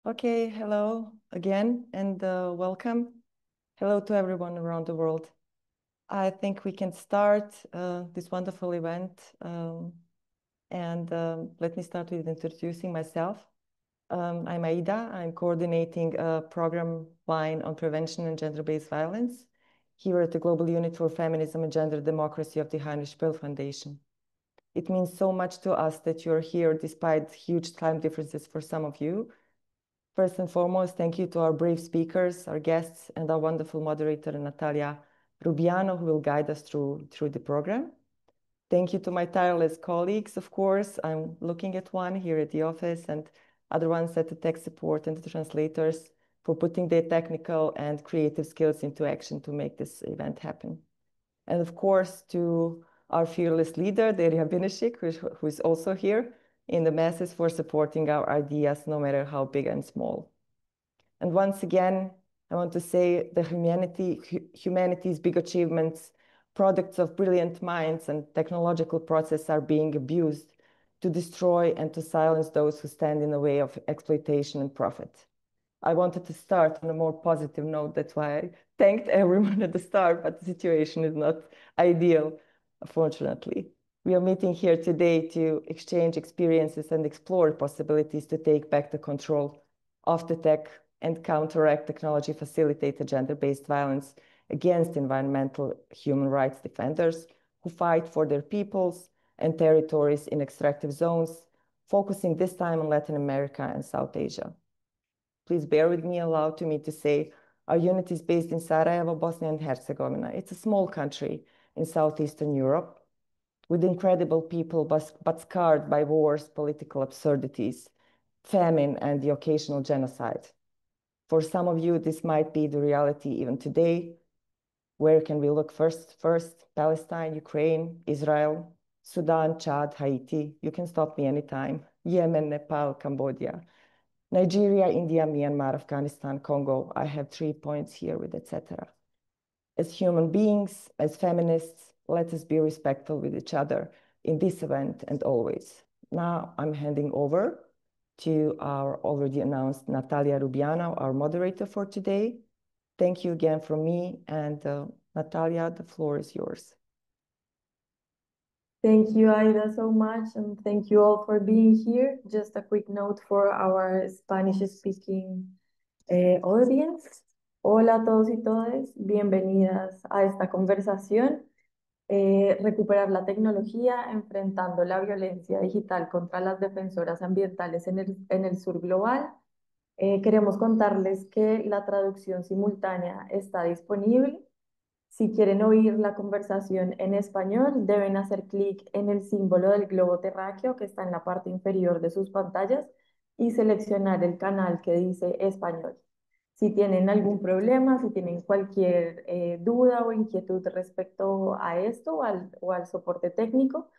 Okay, hello again and welcome. Hello to everyone around the world. I think we can start this wonderful event. Let me start with introducing myself. I'm Aida. I'm coordinating a program line on prevention and gender-based violence here at the Global Unit for Feminism and Gender Democracy of the Heinrich-Böll Foundation. It means so much to us that you're here despite huge time differences for some of you. First and foremost, thank you to our brave speakers, our guests, and our wonderful moderator, Natalia Rubiano, who will guide us through the program. Thank you to my tireless colleagues, of course. I'm looking at one here at the office and other ones at the tech support and the translators for putting their technical and creative skills into action to make this event happen. And of course, to our fearless leader, Deria Binishik, who is also here in the masses for supporting our ideas, no matter how big and small. And once again, I want to say the humanity's big achievements, products of brilliant minds and technological process are being abused to destroy and to silence those who stand in the way of exploitation and profit. I wanted to start on a more positive note. That's why I thanked everyone at the start, but the situation is not ideal, unfortunately. We are meeting here today to exchange experiences and explore possibilities to take back the control of the tech and counteract technology-facilitated gender-based violence against environmental human rights defenders who fight for their peoples and territories in extractive zones, focusing this time on Latin America and South Asia. Please bear with me, allow to me to say our unit is based in Sarajevo, Bosnia and Herzegovina. It's a small country in Southeastern Europe with incredible people, but scarred by wars, political absurdities, famine, and the occasional genocide. For some of you, this might be the reality even today. Where can we look first? Palestine, Ukraine, Israel, Sudan, Chad, Haiti. You can stop me anytime. Yemen, Nepal, Cambodia, Nigeria, India, Myanmar, Afghanistan, Congo. I have 3 points here with etc. As human beings, as feminists, let us be respectful with each other in this event and always. Now I'm handing over to our already announced Natalia Rubiano, our moderator for today. Thank you again from me, and Natalia, the floor is yours. Thank you, Aida, so much, and thank you all for being here. Just a quick note for our Spanish-speaking audience. Hola a todos y todas, bienvenidas a esta conversación. Recuperar la tecnología enfrentando la violencia digital contra las defensoras ambientales en el sur global. Queremos contarles que la traducción simultánea está disponible. Si quieren oír la conversación en español, deben hacer clic en el símbolo del globo terráqueo que está en la parte inferior de sus pantallas y seleccionar el canal que dice español. Si tienen algún problema, si tienen cualquier duda o inquietud respecto a esto o al soporte técnico,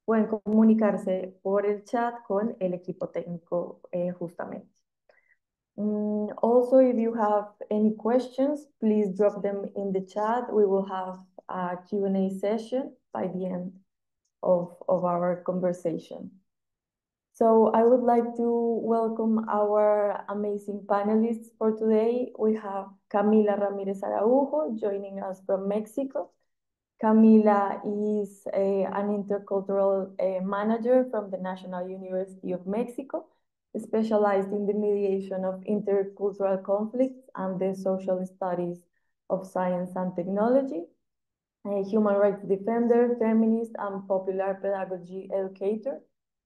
pueden comunicarse por el chat con el equipo técnico justamente. Also, if you have any questions, please drop them in the chat. We will have a Q&A session by the end of our conversation. So I would like to welcome our amazing panelists for today. We have Camila Ramirez Araujo joining us from Mexico. Camila is an intercultural manager from the National University of Mexico, specialized in the mediation of intercultural conflicts and the social studies of science and technology. A human rights defender, feminist, and popular pedagogy educator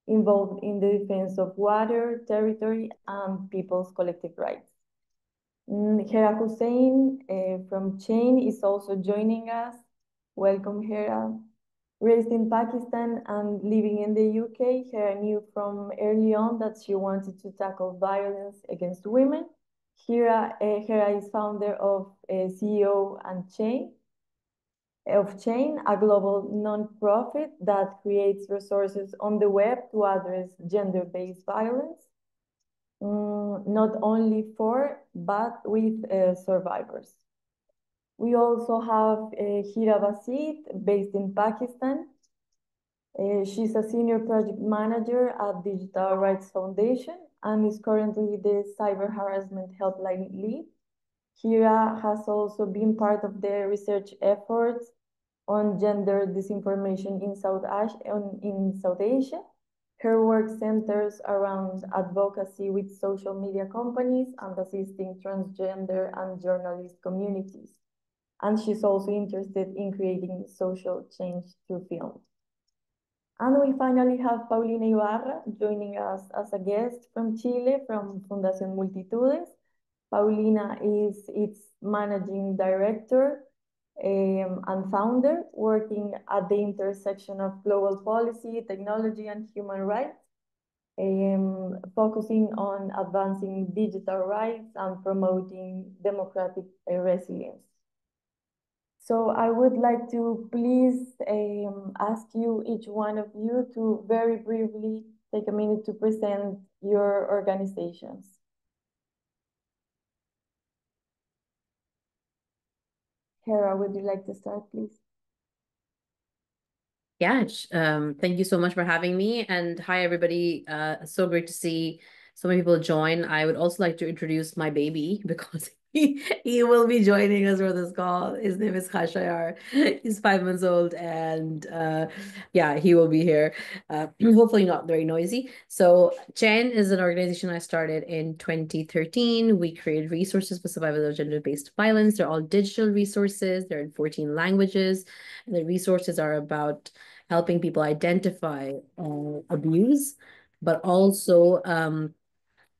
involved in the defense of water, territory, and people's collective rights. Hera Hussein from Chain is also joining us. Welcome, Hera. Raised in Pakistan and living in the UK, Hera knew from early on that she wanted to tackle violence against women. Hera is founder of CEO and Chain, a global non-profit that creates resources on the web to address gender-based violence, not only for, but with survivors. We also have Hira Basit, based in Pakistan. She's a senior project manager at Digital Rights Foundation and is currently the cyber harassment helpline lead. Hira has also been part of the research efforts on gender disinformation in South Asia. Her work centers around advocacy with social media companies and assisting transgender and journalist communities. And she's also interested in creating social change through film. And we finally have Paulina Ibarra joining us as a guest from Chile, from Fundación Multitudes. Paulina is its managing director and founder, working at the intersection of global policy, technology, and human rights, focusing on advancing digital rights and promoting democratic resilience. So I would like to please ask you, each one of you, to very briefly take a minute to present your organizations. Hera, would you like to start, please? Yeah, thank you so much for having me. And hi, everybody. So great to see so many people join. I would also like to introduce my baby because he will be joining us for this call. His name is Khashayar. He's 5 months old, and yeah, he will be here. Hopefully not very noisy. So Chen is an organization I started in 2013. We create resources for survivors of gender-based violence. They're all digital resources. They're in 14 languages. And the resources are about helping people identify abuse, but also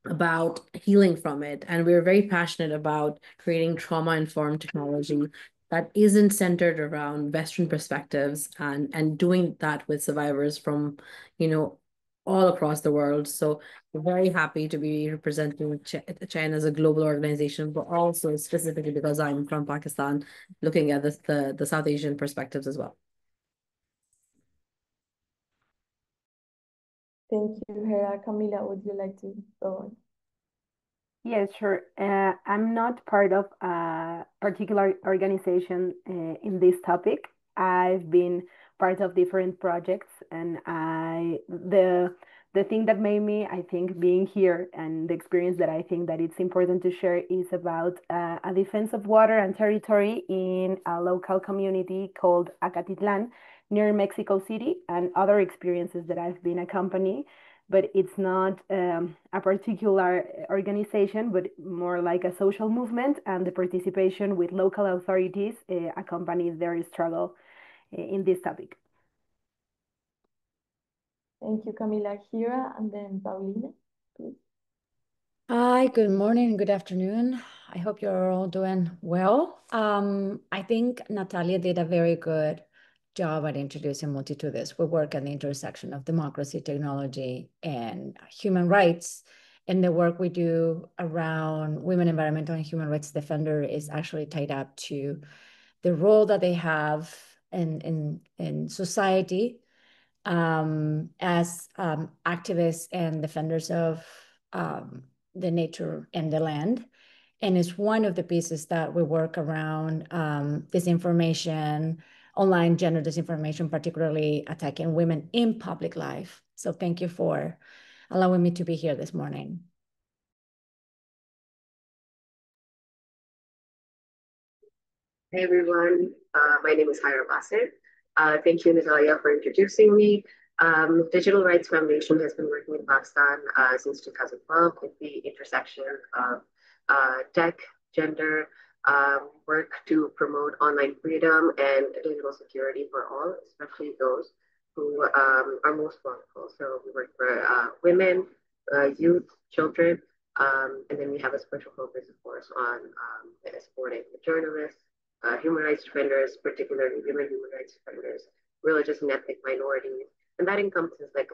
about healing from it. And we're very passionate about creating trauma-informed technology that isn't centered around Western perspectives, and doing that with survivors from, all across the world. So we're very happy to be representing China as a global organization, but also specifically because I'm from Pakistan, looking at the South Asian perspectives as well. Thank you, Hera. Camila, would you like to go on? Yes, sure. I'm not part of a particular organization in this topic. I've been part of different projects, and the thing that made me, I think, being here, and the experience that I think that it's important to share, is about a defense of water and territory in a local community called Acatitlan near Mexico City, and other experiences that I've been accompanied. But it's not a particular organization, but more like a social movement, and the participation with local authorities accompanies their struggle in this topic. Thank you, Camila. Hira, and then Paulina, please. Hi, good morning, good afternoon. I hope you're all doing well. I think Natalia did a very good job at introducing Multitudes. We work at the intersection of democracy, technology, and human rights. And the work we do around women, environmental, and human rights defender is actually tied up to the role that they have in society as activists and defenders of the nature and the land. And it's one of the pieces that we work around disinformation, online gender disinformation, particularly attacking women in public life. So thank you for allowing me to be here this morning. Hey everyone, my name is Heinrich-Böll-Stiftung. Thank you, Natalia, for introducing me. Digital Rights Foundation has been working in Pakistan since 2012 with the intersection of tech, gender, work to promote online freedom and digital security for all, especially those who are most vulnerable. So we work for women, youth, children, and then we have a special focus, of course, on supporting the journalists, human rights defenders, particularly women human rights defenders, religious and ethnic minorities. And that encompasses we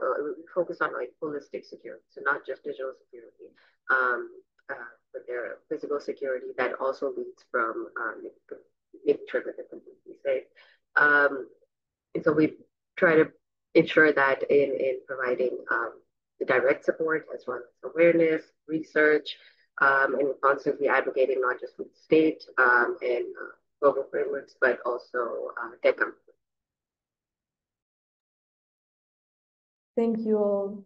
focus on holistic security, so not just digital security, but their physical security that also leads from making sure that they're completely safe. And so we try to ensure that in providing the direct support as well as awareness, research, and constantly advocating not just with state and global frameworks, but also tech companies. Thank you all.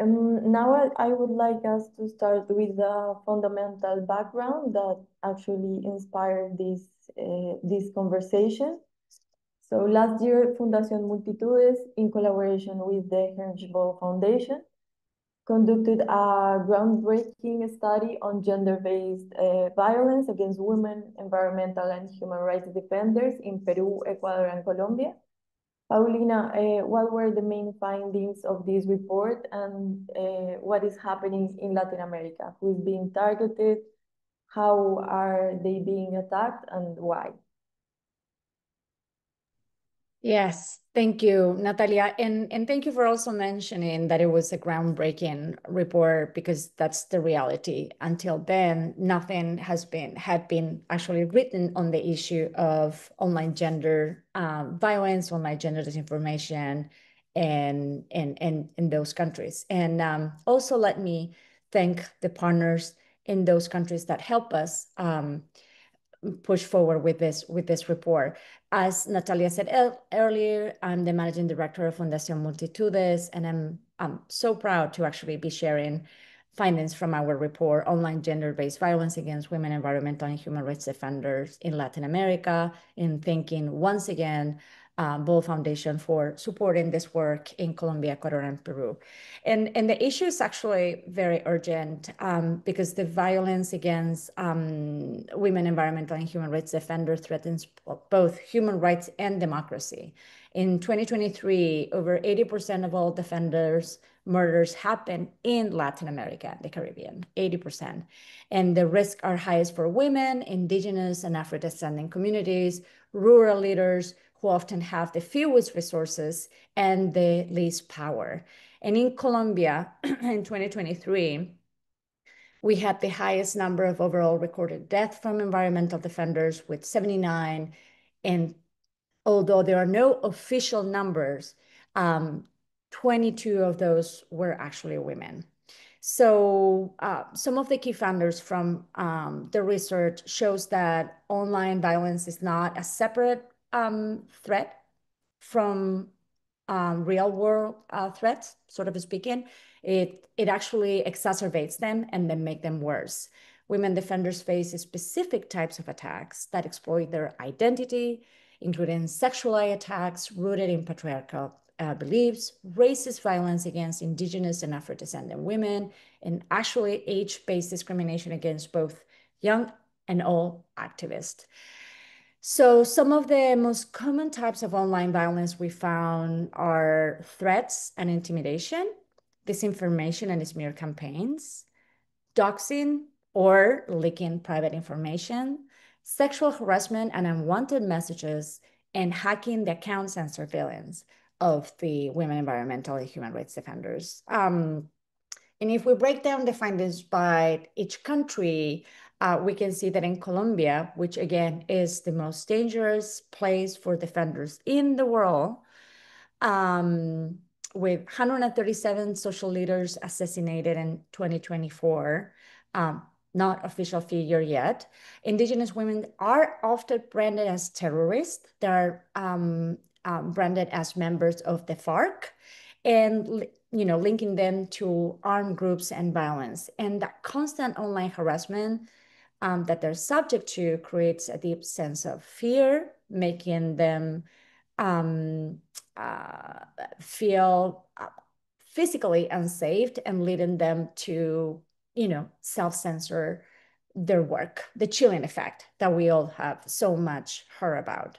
Now I would like us to start with the fundamental background that actually inspired this conversation. So last year, Fundación Multitudes, in collaboration with the Heinrich-Böll Foundation, conducted a groundbreaking study on gender-based violence against women, environmental and human rights defenders in Peru, Ecuador, and Colombia. Paulina, what were the main findings of this report, and what is happening in Latin America? Who's being targeted? How are they being attacked, and why? Yes, thank you, Natalia. And thank you for also mentioning that it was a groundbreaking report, because that's the reality. Until then, nothing had been actually written on the issue of online gender violence, online gender disinformation, and in those countries. And also let me thank the partners in those countries that help us push forward with this report. As Natalia said earlier, I'm the managing director of Fundación Multitudes, and I'm so proud to actually be sharing findings from our report, Online Gender-Based Violence Against Women, Environmental and Human Rights Defenders in Latin America, and thanking once again Böll Foundation for supporting this work in Colombia, Ecuador, and Peru. And the issue is actually very urgent because the violence against women, environmental, and human rights defenders threatens both human rights and democracy. In 2023, over 80% of all defenders' murders happen in Latin America, the Caribbean, 80%. And the risks are highest for women, indigenous and Afro-descendant communities, rural leaders who often have the fewest resources and the least power. And in Colombia, in 2023, we had the highest number of overall recorded deaths from environmental defenders, with 79. And although there are no official numbers, 22 of those were actually women. So some of the key findings from the research shows that online violence is not a separate threat from real world threats, sort of speaking. It actually exacerbates them and then make them worse. Women defenders face specific types of attacks that exploit their identity, including sexual attacks rooted in patriarchal beliefs, racist violence against indigenous and Afro-descendant women, and actually age-based discrimination against both young and old activists. So some of the most common types of online violence we found are threats and intimidation, disinformation and smear campaigns, doxing or leaking private information, sexual harassment and unwanted messages, and hacking the accounts and surveillance of the women, environmental, and human rights defenders. And if we break down the findings by each country, we can see that in Colombia, which again is the most dangerous place for defenders in the world, with 137 social leaders assassinated in 2024, not official figure yet. Indigenous women are often branded as terrorists. They're branded as members of the FARC, and linking them to armed groups and violence. And that constant online harassment that they're subject to creates a deep sense of fear, making them feel physically unsafe and leading them to, self-censor their work, the chilling effect that we all have so much heard about.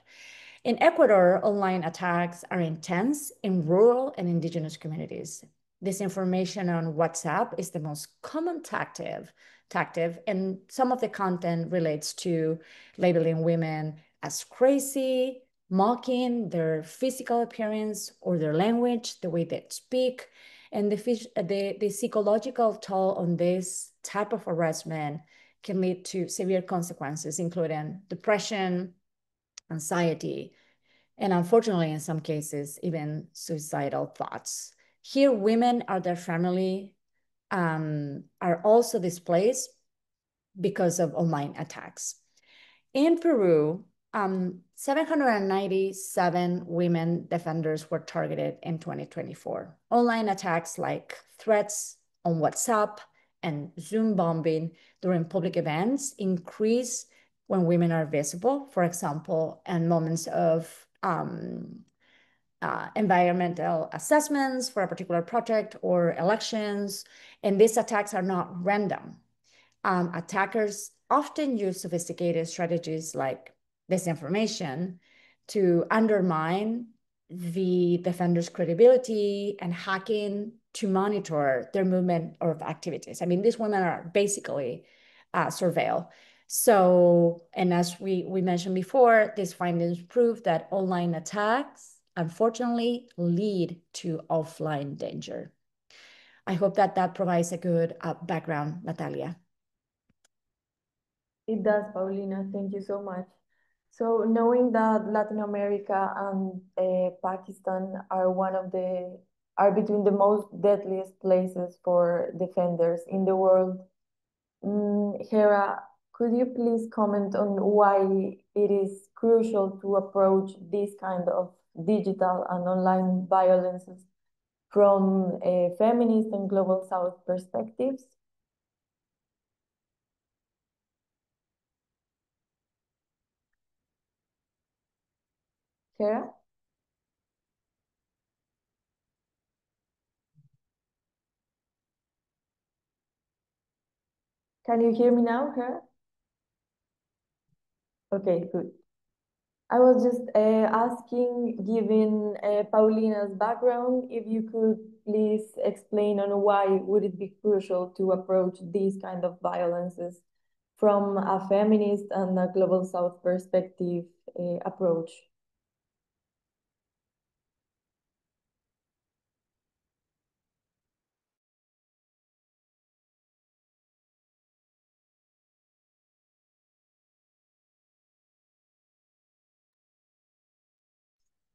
In Ecuador, online attacks are intense in rural and indigenous communities. Disinformation on WhatsApp is the most common tactic, and some of the content relates to labeling women as crazy, mocking their physical appearance or their language, the way they speak. And the psychological toll on this type of harassment can lead to severe consequences, including depression, anxiety, and unfortunately, in some cases, even suicidal thoughts. Here, women or their family are also displaced because of online attacks. In Peru, 797 women defenders were targeted in 2024. Online attacks like threats on WhatsApp and Zoom bombing during public events increase when women are visible, for example, in moments of environmental assessments for a particular project or elections. And these attacks are not random. Attackers often use sophisticated strategies like disinformation to undermine the defender's credibility and hacking to monitor their movement or activities. I mean, these women are basically surveilled. So, and as we mentioned before, these findings prove that online attacks unfortunately lead to offline danger. I hope that that provides a good background, Natalia. It does, Paulina. Thank you so much. So knowing that Latin America and Pakistan are between the most deadliest places for defenders in the world, Hera, could you please comment on why it is crucial to approach this kind of digital and online violences from feminist and global South perspectives? Hera? Can you hear me now, Hera? Okay, good. I was just asking, given Paulina's background, if you could please explain on why would it be crucial to approach these kind of violences from a feminist and a global South perspective approach.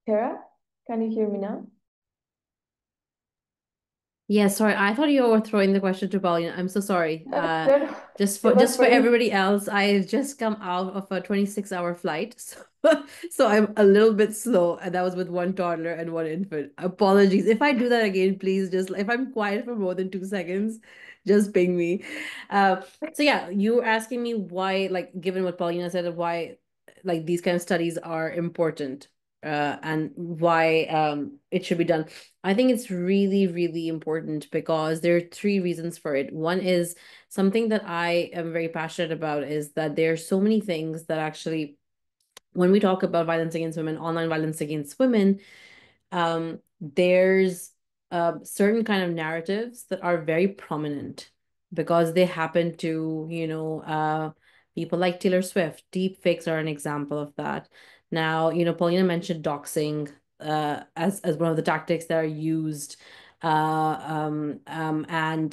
Hera, can you hear me now? Yeah, sorry. I thought you were throwing the question to Paulina. I'm so sorry. No, Just it was for for you. everybody else, I've just come out of a 26-hour flight. So I'm a little bit slow, and that was with one toddler and one infant. Apologies. If I do that again, please just if I'm quiet for more than 2 seconds, just ping me. So yeah, you were asking me why, like, given what Paulina said, why like these kind of studies are important, and why it should be done. I think it's really, really important because there are three reasons for it. One is something that I am very passionate about is that there are so many things that actually, when we talk about violence against women, online violence against women, there's certain kind of narratives that are very prominent because they happen to, people like Taylor Swift. Deep fakes are an example of that. Now, Paulina mentioned doxing as one of the tactics that are used, and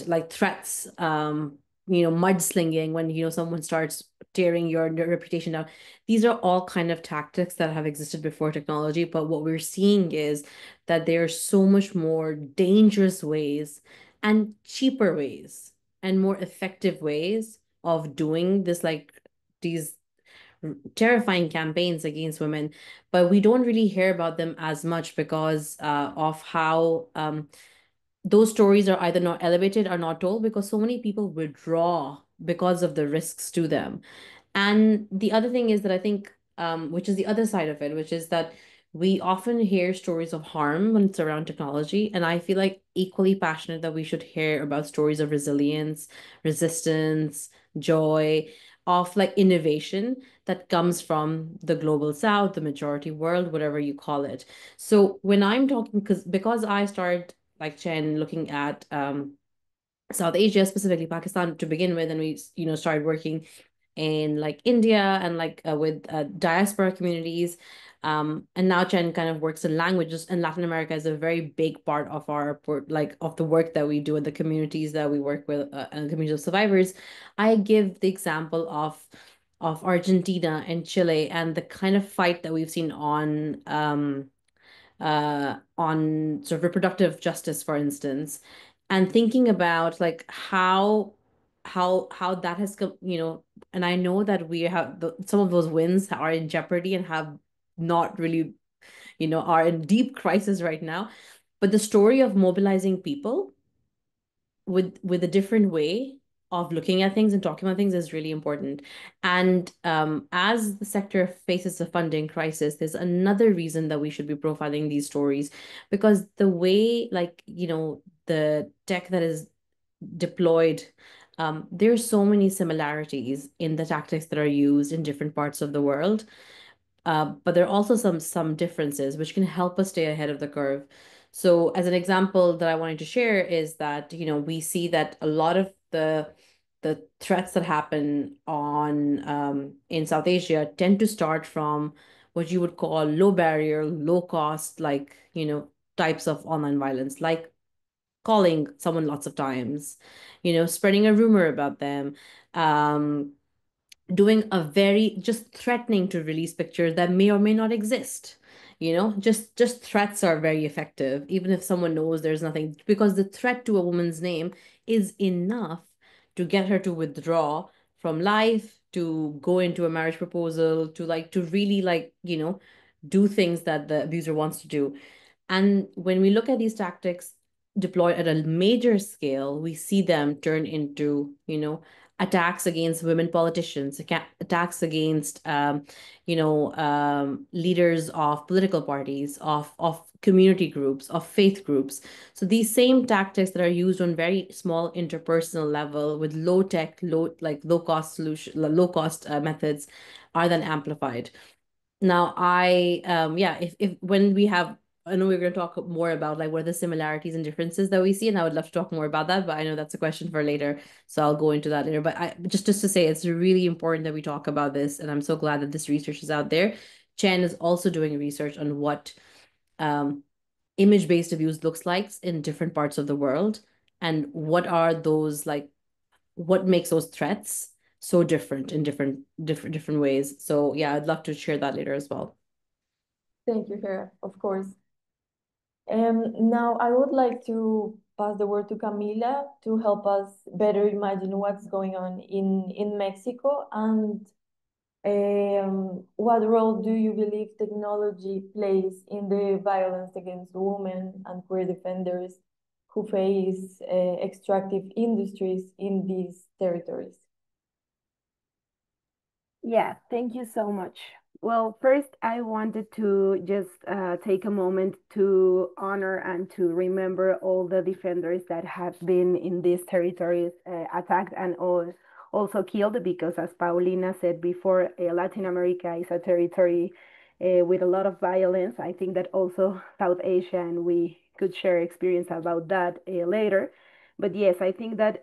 like threats, mudslinging when someone starts tearing your reputation down. These are all kind of tactics that have existed before technology, but what we're seeing is that there are so much more dangerous ways and cheaper ways and more effective ways of doing this, like these terrifying campaigns against women, but we don't really hear about them as much because of how those stories are either not elevated or not told because so many people withdraw because of the risks to them. And the other thing is that I think, which is the other side of it, which is that we often hear stories of harm when it's around technology. And I feel like equally passionate that we should hear about stories of resilience, resistance, joy, of like innovation that comes from the global South, the majority world, whatever you call it. So when I'm talking, because I started like Chen looking at South Asia, specifically Pakistan to begin with, and we started working in like India and like with diaspora communities. And now Chen kind of works in languages, and Latin America is a very big part of our of the work that we do in the communities that we work with, and the communities of survivors. I give the example of Argentina and Chile and the kind of fight that we've seen on sort of reproductive justice, for instance, and thinking about like how how that has come, and I know that we have some of those wins are in jeopardy and have not really, are in deep crisis right now. But the story of mobilizing people with a different way of looking at things and talking about things is really important. And as the sector faces a funding crisis, there's another reason that we should be profiling these stories, because the way, like, the tech that is deployed, there's so many similarities in the tactics that are used in different parts of the world. But there are also some differences which can help us stay ahead of the curve. So as an example that I wanted to share is that, we see that a lot of the threats that happen in South Asia tend to start from what you would call low barrier, low cost, like, types of online violence, like calling someone lots of times, spreading a rumor about them, um, doing a very just threatening to release pictures that may or may not exist. Just threats are very effective, even if someone knows there's nothing, because the threat to a woman's name is enough to get her to withdraw from life, to go into a marriage proposal, to really, like, do things that the abuser wants to do. And when we look at these tactics deployed at a major scale, we see them turn into, attacks against women politicians, attacks against, leaders of political parties, of community groups, of faith groups. So these same tactics that are used on very small interpersonal level with low tech, low cost low cost methods are then amplified. Now, if when we have, I know we're going to talk more about like what are the similarities and differences that we see, and I would love to talk more about that, but I know that's a question for later, so I'll go into that later. But just to say, it's really important that we talk about this, and I'm so glad that this research is out there. Chen is also doing research on what image-based abuse looks like in different parts of the world, and what are those, like, what makes those threats so different in different ways. So yeah, I'd love to share that later as well. Thank you, Hera, of course. Now I would like to pass the word to Camila to help us better imagine what's going on in Mexico, and what role do you believe technology plays in the violence against women and queer defenders who face extractive industries in these territories? Yeah, thank you so much. Well, first, I wanted to just take a moment to honor and to remember all the defenders that have been in these territories attacked and also killed, because as Paulina said before, Latin America is a territory with a lot of violence. I think that also South Asia, and we could share experience about that later. But yes, I think that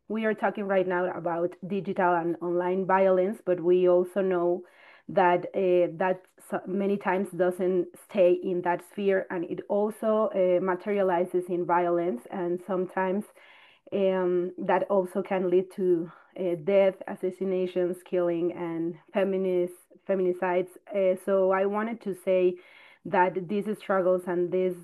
we are talking right now about digital and online violence, but we also know that that many times doesn't stay in that sphere, and it also materializes in violence, and sometimes that also can lead to death, assassinations, killing, and feminicides. So I wanted to say that these struggles and these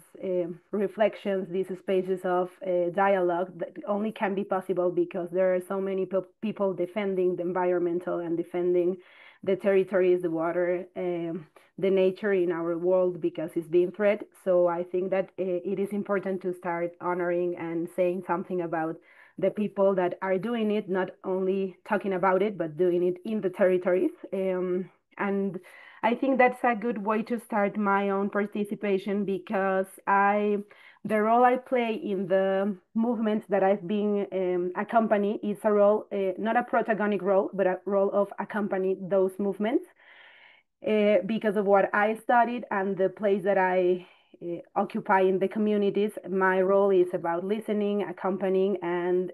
reflections, these spaces of dialogue, that only can be possible because there are so many people defending the environmental and defending the territories, the water, the nature in our world, because it's being threatened. So I think that it is important to start honoring and saying something about the people that are doing it, not only talking about it, but doing it in the territories. And I think that's a good way to start my own participation, because the role I play in the movements that I've been accompanied is a role, not a protagonic role, but a role of accompany those movements because of what I studied and the place that I occupy in the communities. My role is about listening, accompanying, and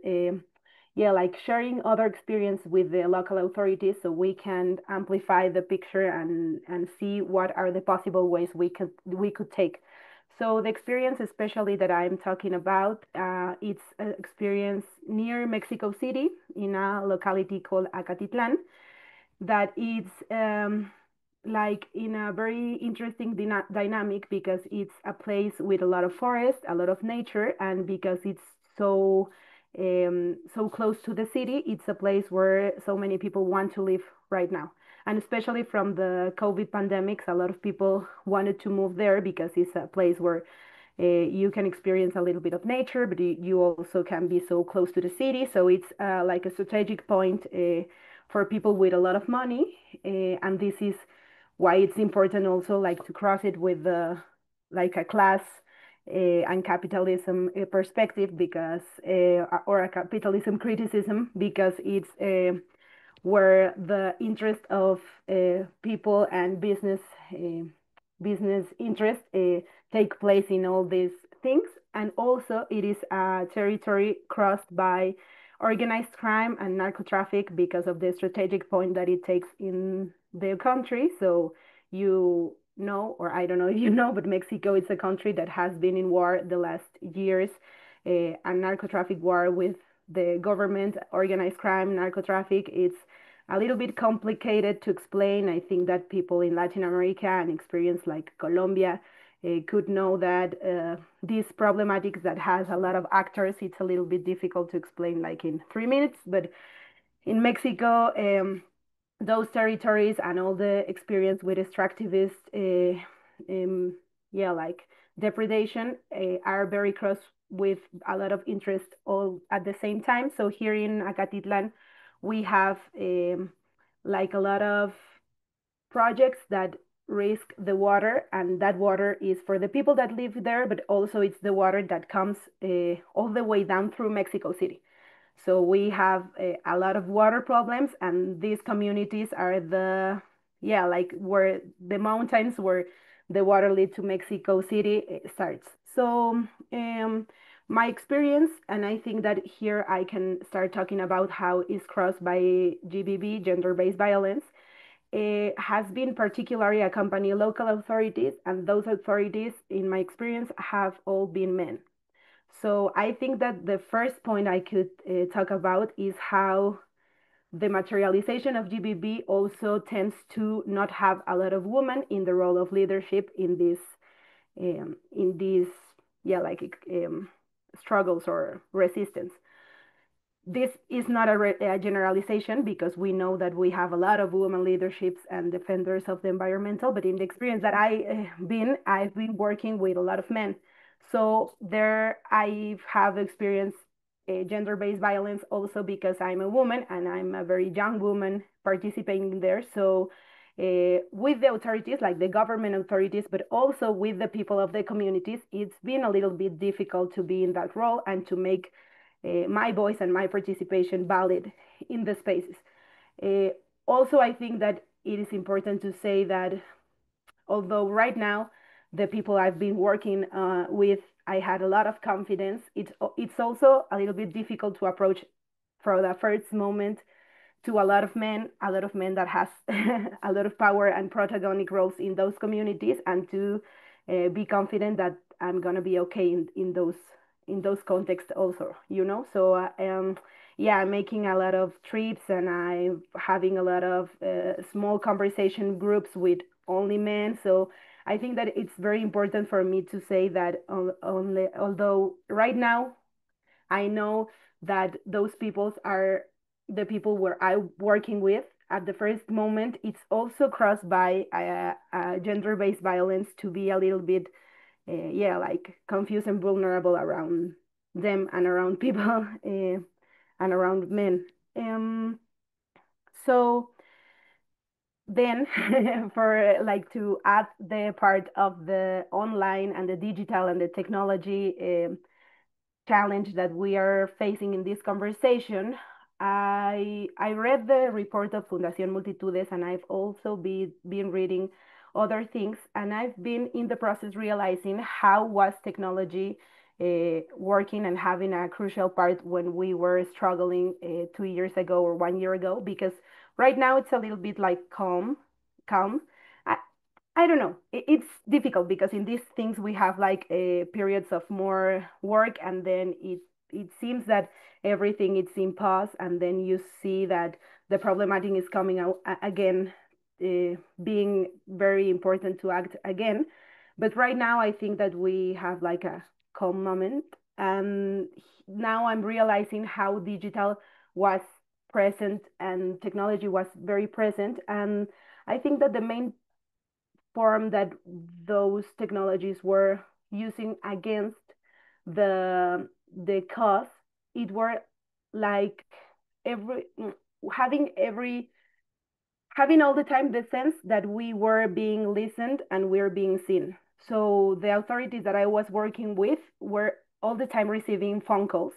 like sharing other experience with the local authorities, so we can amplify the picture and see what are the possible ways we could take. So the experience, especially that I'm talking about, it's an experience near Mexico City in a locality called Acatitlan, that is like in a very interesting dynamic, because it's a place with a lot of forest, a lot of nature, and because it's so so close to the city. It's a place where so many people want to live right now. And especially from the COVID pandemics, a lot of people wanted to move there because it's a place where you can experience a little bit of nature, but you also can be so close to the city. So it's like a strategic point for people with a lot of money. And this is why it's important also like to cross it with like a class and capitalism perspective, because or a capitalism criticism, because it's where the interest of people and business interest take place in all these things. And also it is a territory crossed by organized crime and narco traffic because of the strategic point that it takes in the country. So you know, or I don't know if you know, but Mexico is a country that has been in war the last years, a narco traffic war with the government, organized crime, narco traffic. It's a little bit complicated to explain. I think that people in Latin America and experience like Colombia could know that these problematics that has a lot of actors, it's a little bit difficult to explain like in 3 minutes. But in Mexico, those territories and all the experience with extractivist, yeah, like depredation, are very close with a lot of interest all at the same time. So here in Acatitlan, we have like a lot of projects that risk the water, and that water is for the people that live there, but also it's the water that comes all the way down through Mexico City. So we have a lot of water problems, and these communities are the, yeah, like where the mountains where the water lead to Mexico City starts. So my experience, and I think that here I can start talking about how it's crossed by GBV, gender-based violence, has been particularly accompanying local authorities, and those authorities, in my experience, have all been men. So I think that the first point I could talk about is how the materialization of GBV also tends to not have a lot of women in the role of leadership in these, yeah, like struggles or resistance. This is not a generalization, because we know that we have a lot of women leaderships and defenders of the environmental, but in the experience that I've been working with a lot of men. So there I have experienced gender-based violence also because I'm a woman and I'm a very young woman participating there. So with the authorities, like the government authorities, but also with the people of the communities, it's been a little bit difficult to be in that role and to make my voice and my participation valid in the spaces. Also, I think that it is important to say that although right now the people I've been working with, I had a lot of confidence, it's also a little bit difficult to approach for the first moment to a lot of men that has a lot of power and protagonic roles in those communities, and to be confident that I'm gonna be okay in those contexts also, you know. So yeah, I'm making a lot of trips, and I'm having a lot of small conversation groups with only men. So I think that it's very important for me to say that only, although right now I know that those peoples are the people where I'm working with. At the first moment, it's also crossed by gender-based violence to be a little bit, yeah, like confused and vulnerable around them and around people and around men. So then for like to add the part of the online and the digital and the technology challenge that we are facing in this conversation, I read the report of Fundación Multitudes, and I've also been reading other things, and I've been in the process realizing how was technology working and having a crucial part when we were struggling 2 years ago or 1 year ago, because right now it's a little bit like calm. I don't know. It's difficult because in these things we have like periods of more work, and then it seems that everything is in pause, and then you see that the problematic is coming out again, being very important to act again. But right now I think that we have like a calm moment, And now I'm realizing how digital was present and technology was very present. And I think that the main form that those technologies were using against the cause, it were like every having having all the time the sense that we were being listened and we're being seen. So the authorities that I was working with were all the time receiving phone calls.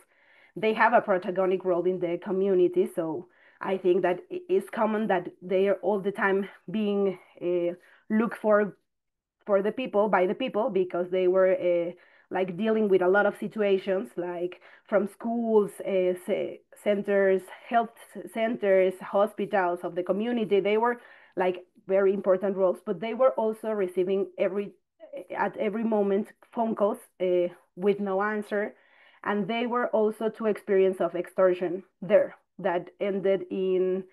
They have a protagonic role in the community, so I think that it's common that they are all the time being looked for the people by the people because they were like dealing with a lot of situations like from schools, centers, health centers, hospitals of the community. They were like very important roles, but they were also receiving at every moment phone calls with no answer, and they were also to experience of extortion there that ended in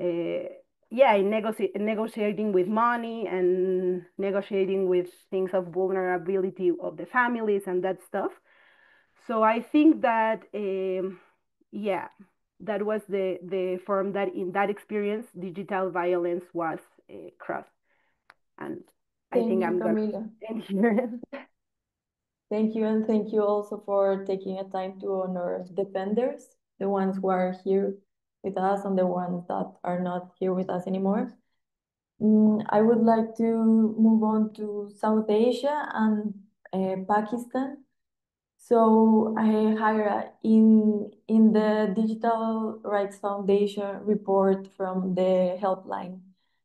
uh, yeah, in negotiating with money and negotiating with things of vulnerability of the families and that stuff. So I think that yeah, that was the form that in that experience digital violence was crossed. And I Thank think you, I'm gonna Camila. end here. Thank you, and thank you also for taking a time to honor defenders, the ones who are here with us and the ones that are not here with us anymore. I would like to move on to South Asia and Pakistan. So, Hira, in the Digital Rights Foundation report from the helpline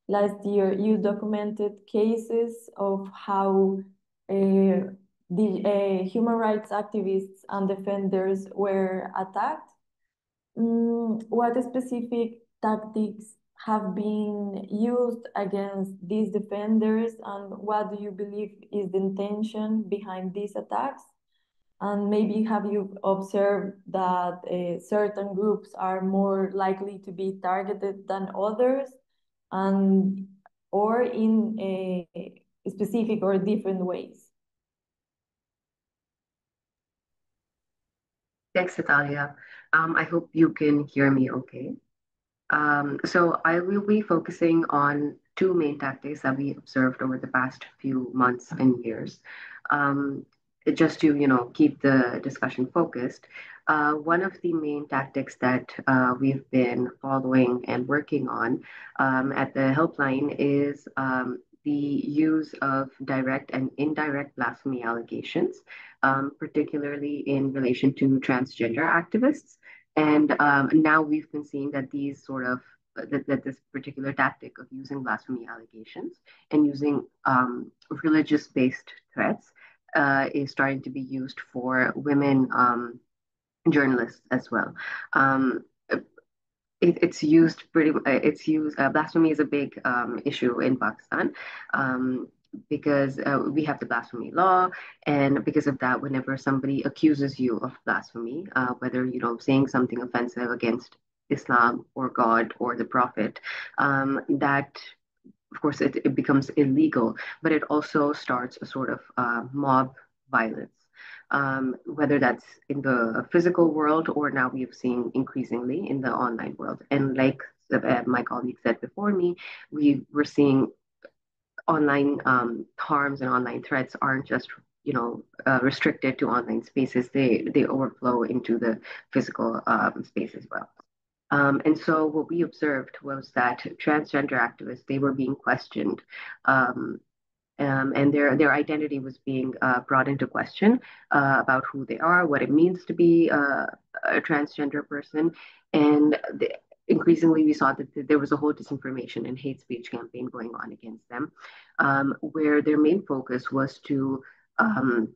last year, you documented cases of how the human rights activists and defenders were attacked. What specific tactics have been used against these defenders, and what do you believe is the intention behind these attacks? And maybe have you observed that certain groups are more likely to be targeted than others, and or in specific or different ways? Thanks, Natalia. I hope you can hear me okay. So I will be focusing on two main tactics that we observed over the past few months and years. Um, just to, keep the discussion focused. One of the main tactics that we've been following and working on at the helpline is the use of direct and indirect blasphemy allegations, particularly in relation to transgender activists. And now we've been seeing that these sort of that this particular tactic of using blasphemy allegations and using religious-based threats is starting to be used for women journalists as well. Um, it's used pretty. It's used. Blasphemy is a big issue in Pakistan. Because we have the blasphemy law, and because of that, whenever somebody accuses you of blasphemy, whether saying something offensive against Islam or God or the Prophet, that of course it becomes illegal, but it also starts a sort of mob violence. Whether that's in the physical world or now we've seen increasingly in the online world. And like my colleague said before me, we were seeing online harms and online threats aren't just restricted to online spaces. They overflow into the physical space as well. And so what we observed was that transgender activists, they were being questioned, um, and their identity was being brought into question about who they are, what it means to be a transgender person, and increasingly we saw that there was a whole disinformation and hate speech campaign going on against them, where their main focus was to um,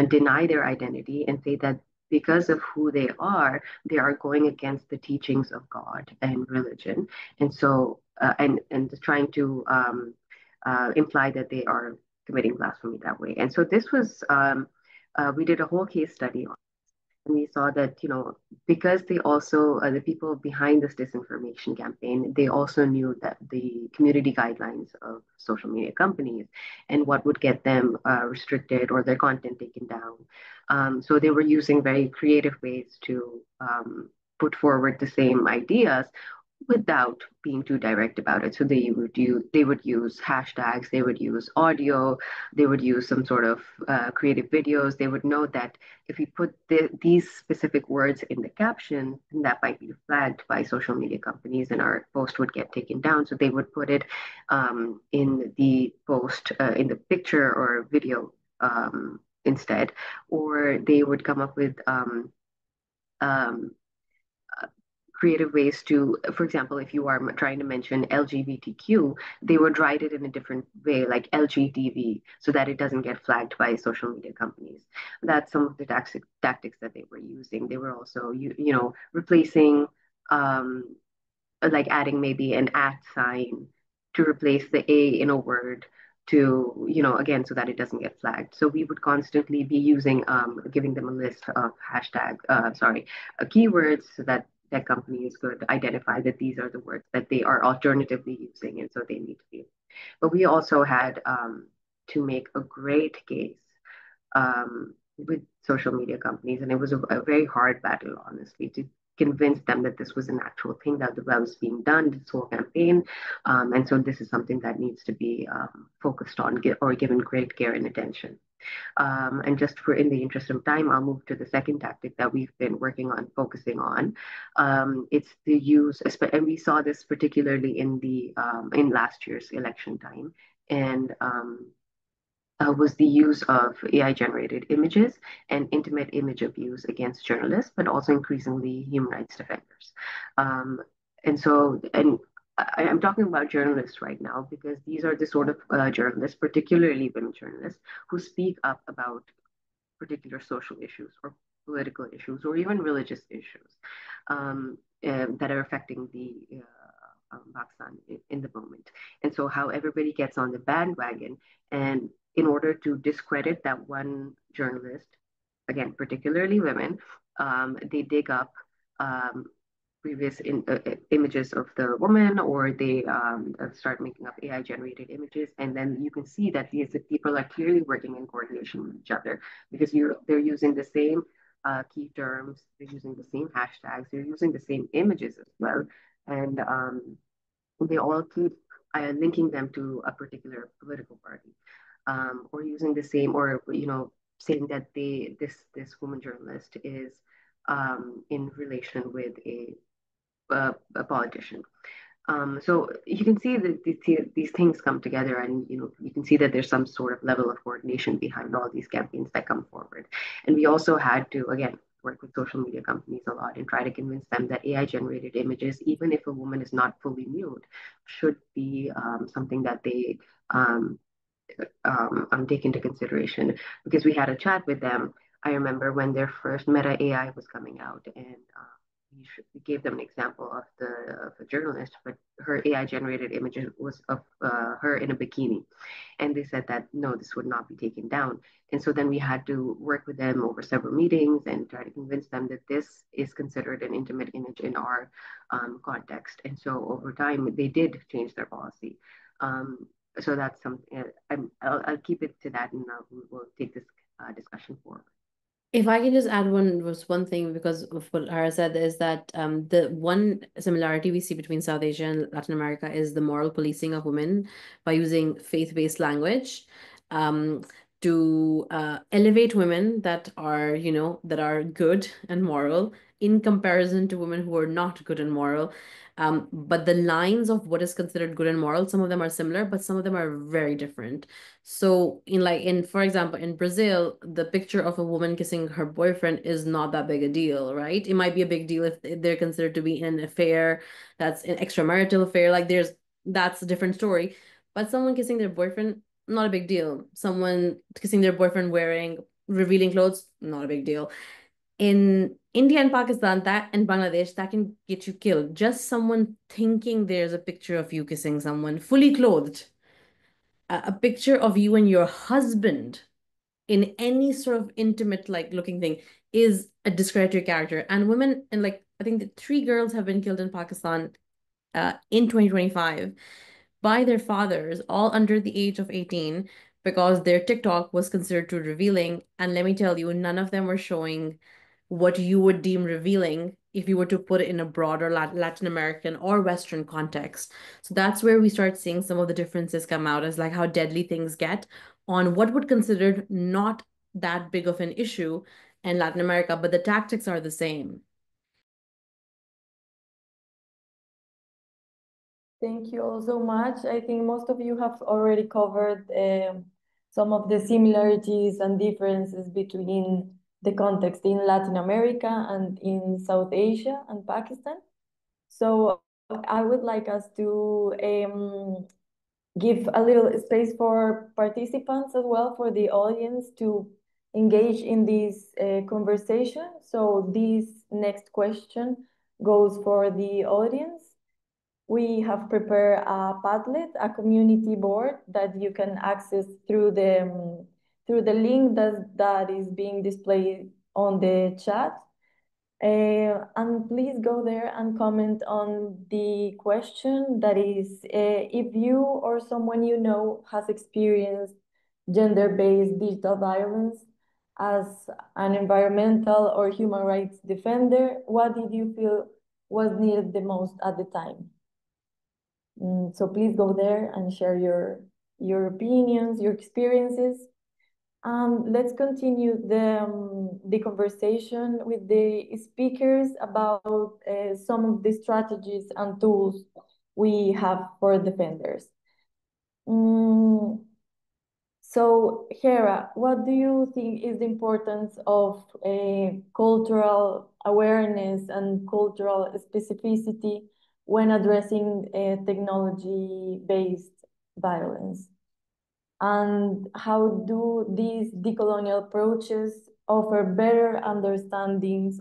deny their identity and say that because of who they are going against the teachings of God and religion, and so and trying to imply that they are committing blasphemy that way. And so this was we did a whole case study on. And we saw that, because they also, the people behind this disinformation campaign, they also knew that the community guidelines of social media companies and what would get them restricted or their content taken down. So they were using very creative ways to put forward the same ideas without being too direct about it. So they would use hashtags, they would use audio, they would use some sort of creative videos. They would know that if we put these specific words in the caption, then that might be flagged by social media companies, and our post would get taken down. So they would put it in the post, in the picture or video instead, or they would come up with um, creative ways to, for example, if you are trying to mention LGBTQ, they would write it in a different way, like LGTV, so that it doesn't get flagged by social media companies. That's some of the tactics that they were using. They were also, replacing, like adding maybe an at sign to replace the A in a word to, again, so that it doesn't get flagged. So we would constantly be using, giving them a list of keywords so that companies could identify that these are the words that they are alternatively using, and so they need to be. But we also had to make a great case with social media companies, and it was a very hard battle, honestly, to convince them that this was an actual thing that was being done, this whole campaign. And so this is something that needs to be focused on or given great care and attention. And just in the interest of time, I'll move to the second tactic that we've been working on, focusing on. It's the use, and we saw this particularly in last year's election time, and was the use of AI-generated images and intimate image abuse against journalists, but also increasingly human rights defenders. And I'm talking about journalists right now because these are the sort of journalists, particularly women journalists, who speak up about particular social issues or political issues or even religious issues that are affecting the Pakistan in the moment. And so how everybody gets on the bandwagon, and in order to discredit that one journalist, again, particularly women, they dig up previous images of the woman, or they start making up AI generated images. And then you can see that these people are clearly working in coordination with each other because they're using the same key terms, they're using the same hashtags, they're using the same images as well. And they all keep linking them to a particular political party, or using the same, or saying that this woman journalist is in relation with a politician. So you can see that these things come together, and you can see that there's some sort of level of coordination behind all these campaigns that come forward. And we also had to, again, work with social media companies a lot and try to convince them that AI generated images, even if a woman is not fully nude, should be something that they take into consideration. Because we had a chat with them. I remember when their first Meta AI was coming out, and we gave them an example of a journalist, but her AI generated image was of her in a bikini. And they said that no, this would not be taken down. And so then we had to work with them over several meetings and try to convince them that this is considered an intimate image in our context. And so over time, they did change their policy. So that's something, I'll keep it to that, and we'll take this discussion forward. If I can just add one thing, because of what Hara said, is that the one similarity we see between South Asia and Latin America is the moral policing of women by using faith-based language to elevate women that are, that are good and moral in comparison to women who are not good and moral. But the lines of what is considered good and moral, some of them are similar, but some of them are very different. So for example, in Brazil, the picture of a woman kissing her boyfriend is not that big a deal, right? It might be a big deal if they're considered to be in an affair, that's an extramarital affair, that's a different story. But someone kissing their boyfriend, not a big deal. Someone kissing their boyfriend wearing revealing clothes, not a big deal. In India and Pakistan, and Bangladesh, that can get you killed. Just someone thinking there's a picture of you kissing someone fully clothed, a picture of you and your husband in any sort of intimate looking thing is a discredited character. And women, and like, I think that 3 girls have been killed in Pakistan in 2025 by their fathers, all under the age of 18, because their TikTok was considered too revealing. And let me tell you, none of them were showing what you would deem revealing if you were to put it in a broader Latin American or Western context. So that's where we start seeing some of the differences come out, as like how deadly things get on what would considered not that big of an issue in Latin America, but the tactics are the same. Thank you all so much. I think most of you have already covered some of the similarities and differences between the context in Latin America and in South Asia and Pakistan. So I would like us to give a little space for participants as well, for the audience to engage in this conversation. So this next question goes for the audience. We have prepared a Padlet, a community board that you can access through the link that is being displayed on the chat. And please go there and comment on the question that is, if you or someone you know has experienced gender-based digital violence as an environmental or human rights defender, what did you feel was needed the most at the time? So please go there and share your opinions, your experiences. Let's continue the conversation with the speakers about some of the strategies and tools we have for defenders. So, Hera, what do you think is the importance of cultural awareness and cultural specificity when addressing technology-based violence? And how do these decolonial approaches offer better understandings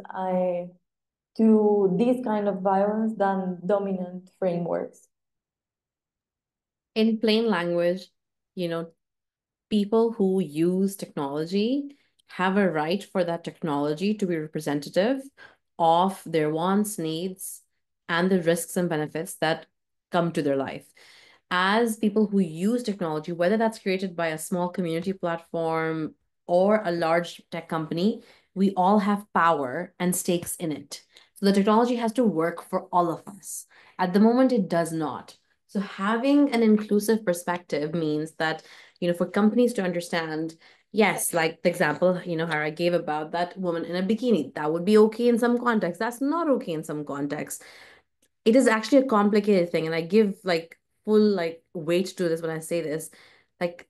to this kind of violence than dominant frameworks? In plain language, you know, people who use technology have a right for that technology to be representative of their wants, needs, and the risks and benefits that come to their life. As people who use technology, whether that's created by a small community platform or a large tech company, we all have power and stakes in it. So the technology has to work for all of us. At the moment, it does not. So having an inclusive perspective means that, for companies to understand, yes, like the example, Hara gave about that woman in a bikini, that would be okay in some context. That's not okay in some context. It is actually a complicated thing. And I give like full weight to this when I say this. Like,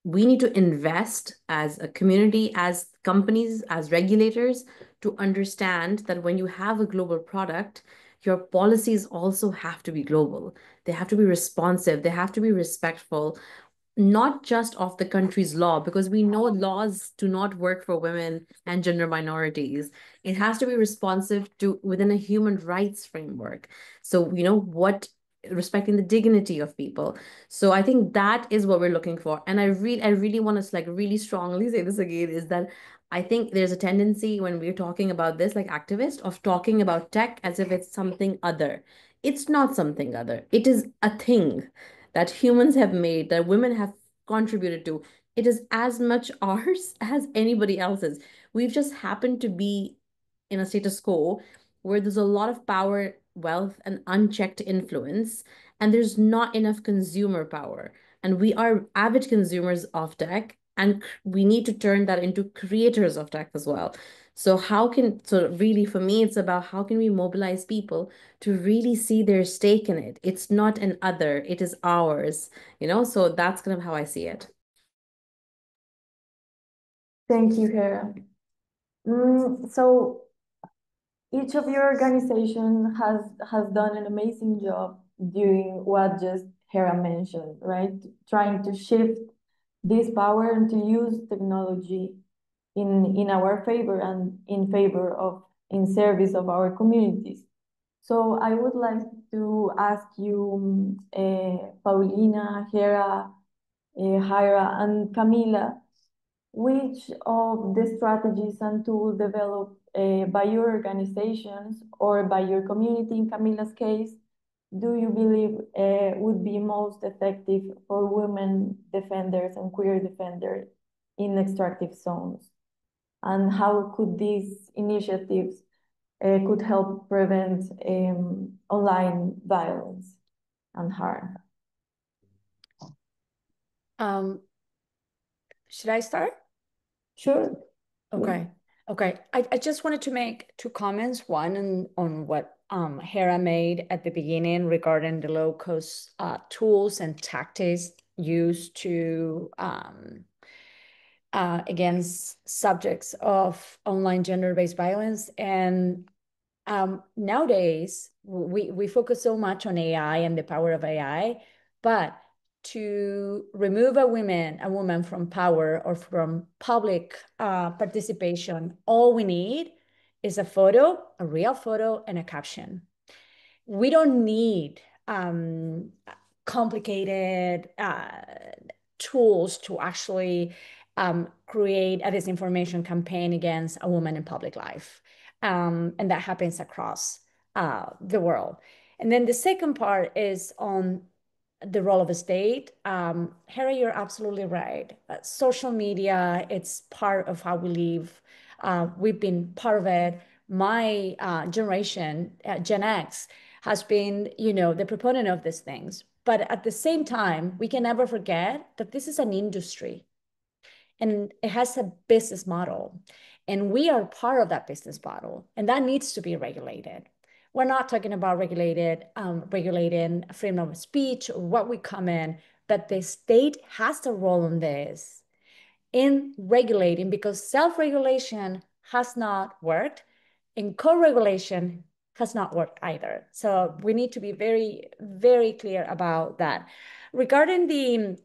we need to invest as a community, as companies, as regulators, to understand that when you have a global product, your policies also have to be global. They have to be responsive. They have to be respectful, not just of the country's law, because we know laws do not work for women and gender minorities. It has to be responsive to within a human rights framework. So, respecting the dignity of people. So I think that is what we're looking for. And I really want to really strongly say this again, is that I think there's a tendency when we're talking about this, like activists, of talking about tech as if it's something other. It's not something other. It is a thing that humans have made, that women have contributed to. It is as much ours as anybody else's. We've just happened to be in a status quo where there's a lot of power, wealth, and unchecked influence, and there's not enough consumer power. And we are avid consumers of tech, and we need to turn that into creators of tech as well. So really for me, it's about how can we mobilize people to really see their stake in it. It's not an other, it is ours, so that's kind of how I see it. Thank you, Hera. So each of your organization has done an amazing job doing what just Hera mentioned, right? Trying to shift this power and to use technology in our favor and in service of our communities. So I would like to ask you, Paulina, Hera, Hira, and Camila, which of the strategies and tools developed by your organizations or by your community, in Camila's case, do you believe would be most effective for women defenders and queer defenders in extractive zones? And how could these initiatives could help prevent online violence and harm? Should I start? Sure. Okay. Okay. I just wanted to make two comments. One on what Hera made at the beginning regarding the low-cost tools and tactics used to against subjects of online gender-based violence. And nowadays, we focus so much on AI and the power of AI, but to remove a woman from power or from public participation, all we need is a photo, a real photo, and a caption. We don't need complicated tools to actually create a disinformation campaign against a woman in public life. And that happens across the world. And then the second part is on the role of the state. Harry, you're absolutely right. Social media, it's part of how we live. We've been part of it. My generation, Gen X, has been, the proponent of these things. But at the same time, we can never forget that this is an industry and it has a business model. And we are part of that business model, and that needs to be regulated. We're not talking about regulating freedom of speech or what we comment, but the state has a role in this, in regulating, because self-regulation has not worked and co-regulation has not worked either. So we need to be very, very clear about that. Regarding the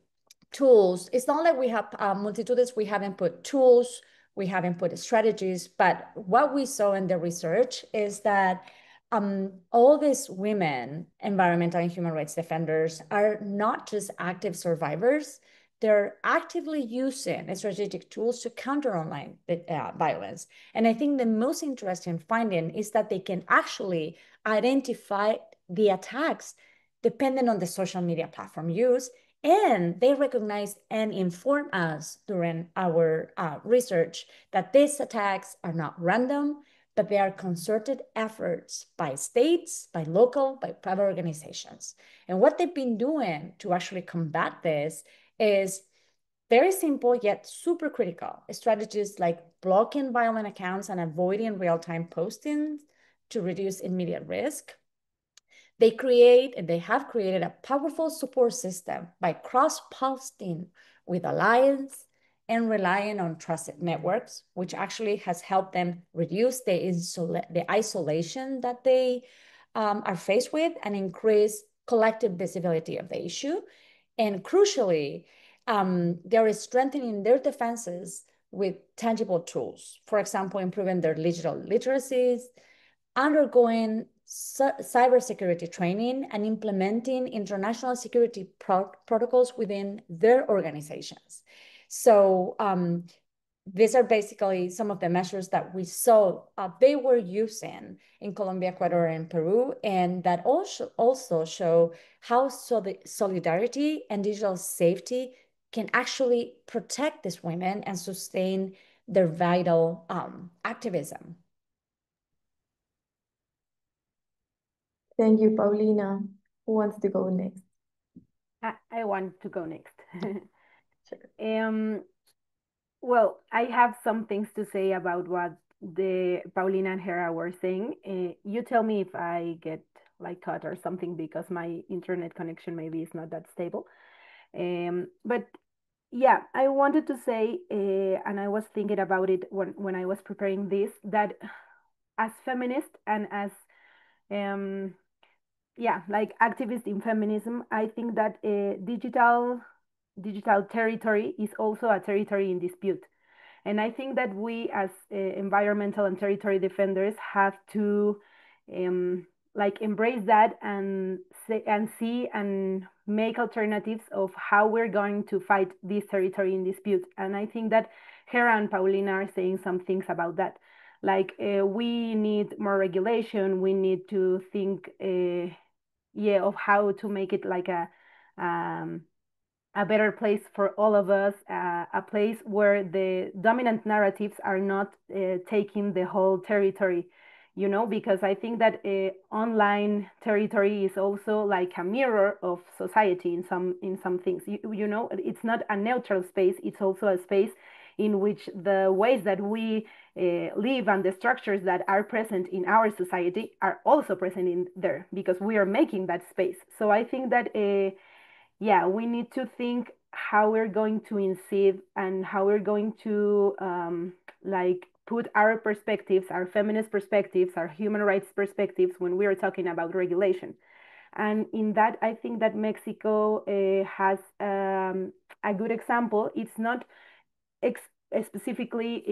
tools, it's not like we have multitudes, we haven't put tools, we haven't put strategies, but what we saw in the research is that all these women, environmental and human rights defenders, are not just active survivors, they're actively using strategic tools to counter online violence. And I think the most interesting finding is that they can actually identify the attacks depending on the social media platform used, and they recognize and inform us during our research that these attacks are not random, but they are concerted efforts by states, by local, by private organizations. And what they've been doing to actually combat this is very simple yet super critical strategies like blocking violent accounts and avoiding real-time postings to reduce immediate risk. They have created a powerful support system by cross-posting with alliance and relying on trusted networks, which actually has helped them reduce the isolation that they are faced with and increase collective visibility of the issue. And crucially, they are strengthening their defenses with tangible tools. For example, improving their digital literacies, undergoing cybersecurity training, and implementing international security protocols within their organizations. So these are basically some of the measures that we saw they were using in Colombia, Ecuador, and Peru, and that also show how solidarity and digital safety can actually protect these women and sustain their vital activism. Thank you, Paulina. Who wants to go next? I want to go next. Sure. Well, I have some things to say about what the Paulina and Hera were saying. You tell me if I get like cut or something because my internet connection maybe is not that stable. But yeah, I wanted to say, and I was thinking about it when I was preparing this, that as feminist and as like activist in feminism, I think that digital territory is also a territory in dispute. And I think that we as environmental and territory defenders have to like embrace that and see and make alternatives of how we're going to fight this territory in dispute. And I think that Hera and Paulina are saying some things about that. Like we need more regulation. We need to think, of how to make it like a better place for all of us, a place where the dominant narratives are not taking the whole territory, because I think that online territory is also like a mirror of society in some things. It's not a neutral space, it's also a space in which the ways that we live and the structures that are present in our society are also present in there, because we are making that space. So I think that we need to think how we're going to inceive and how we're going to like put our perspectives, our feminist perspectives, our human rights perspectives when we are talking about regulation. And in that, I think that Mexico has a good example. It's not specifically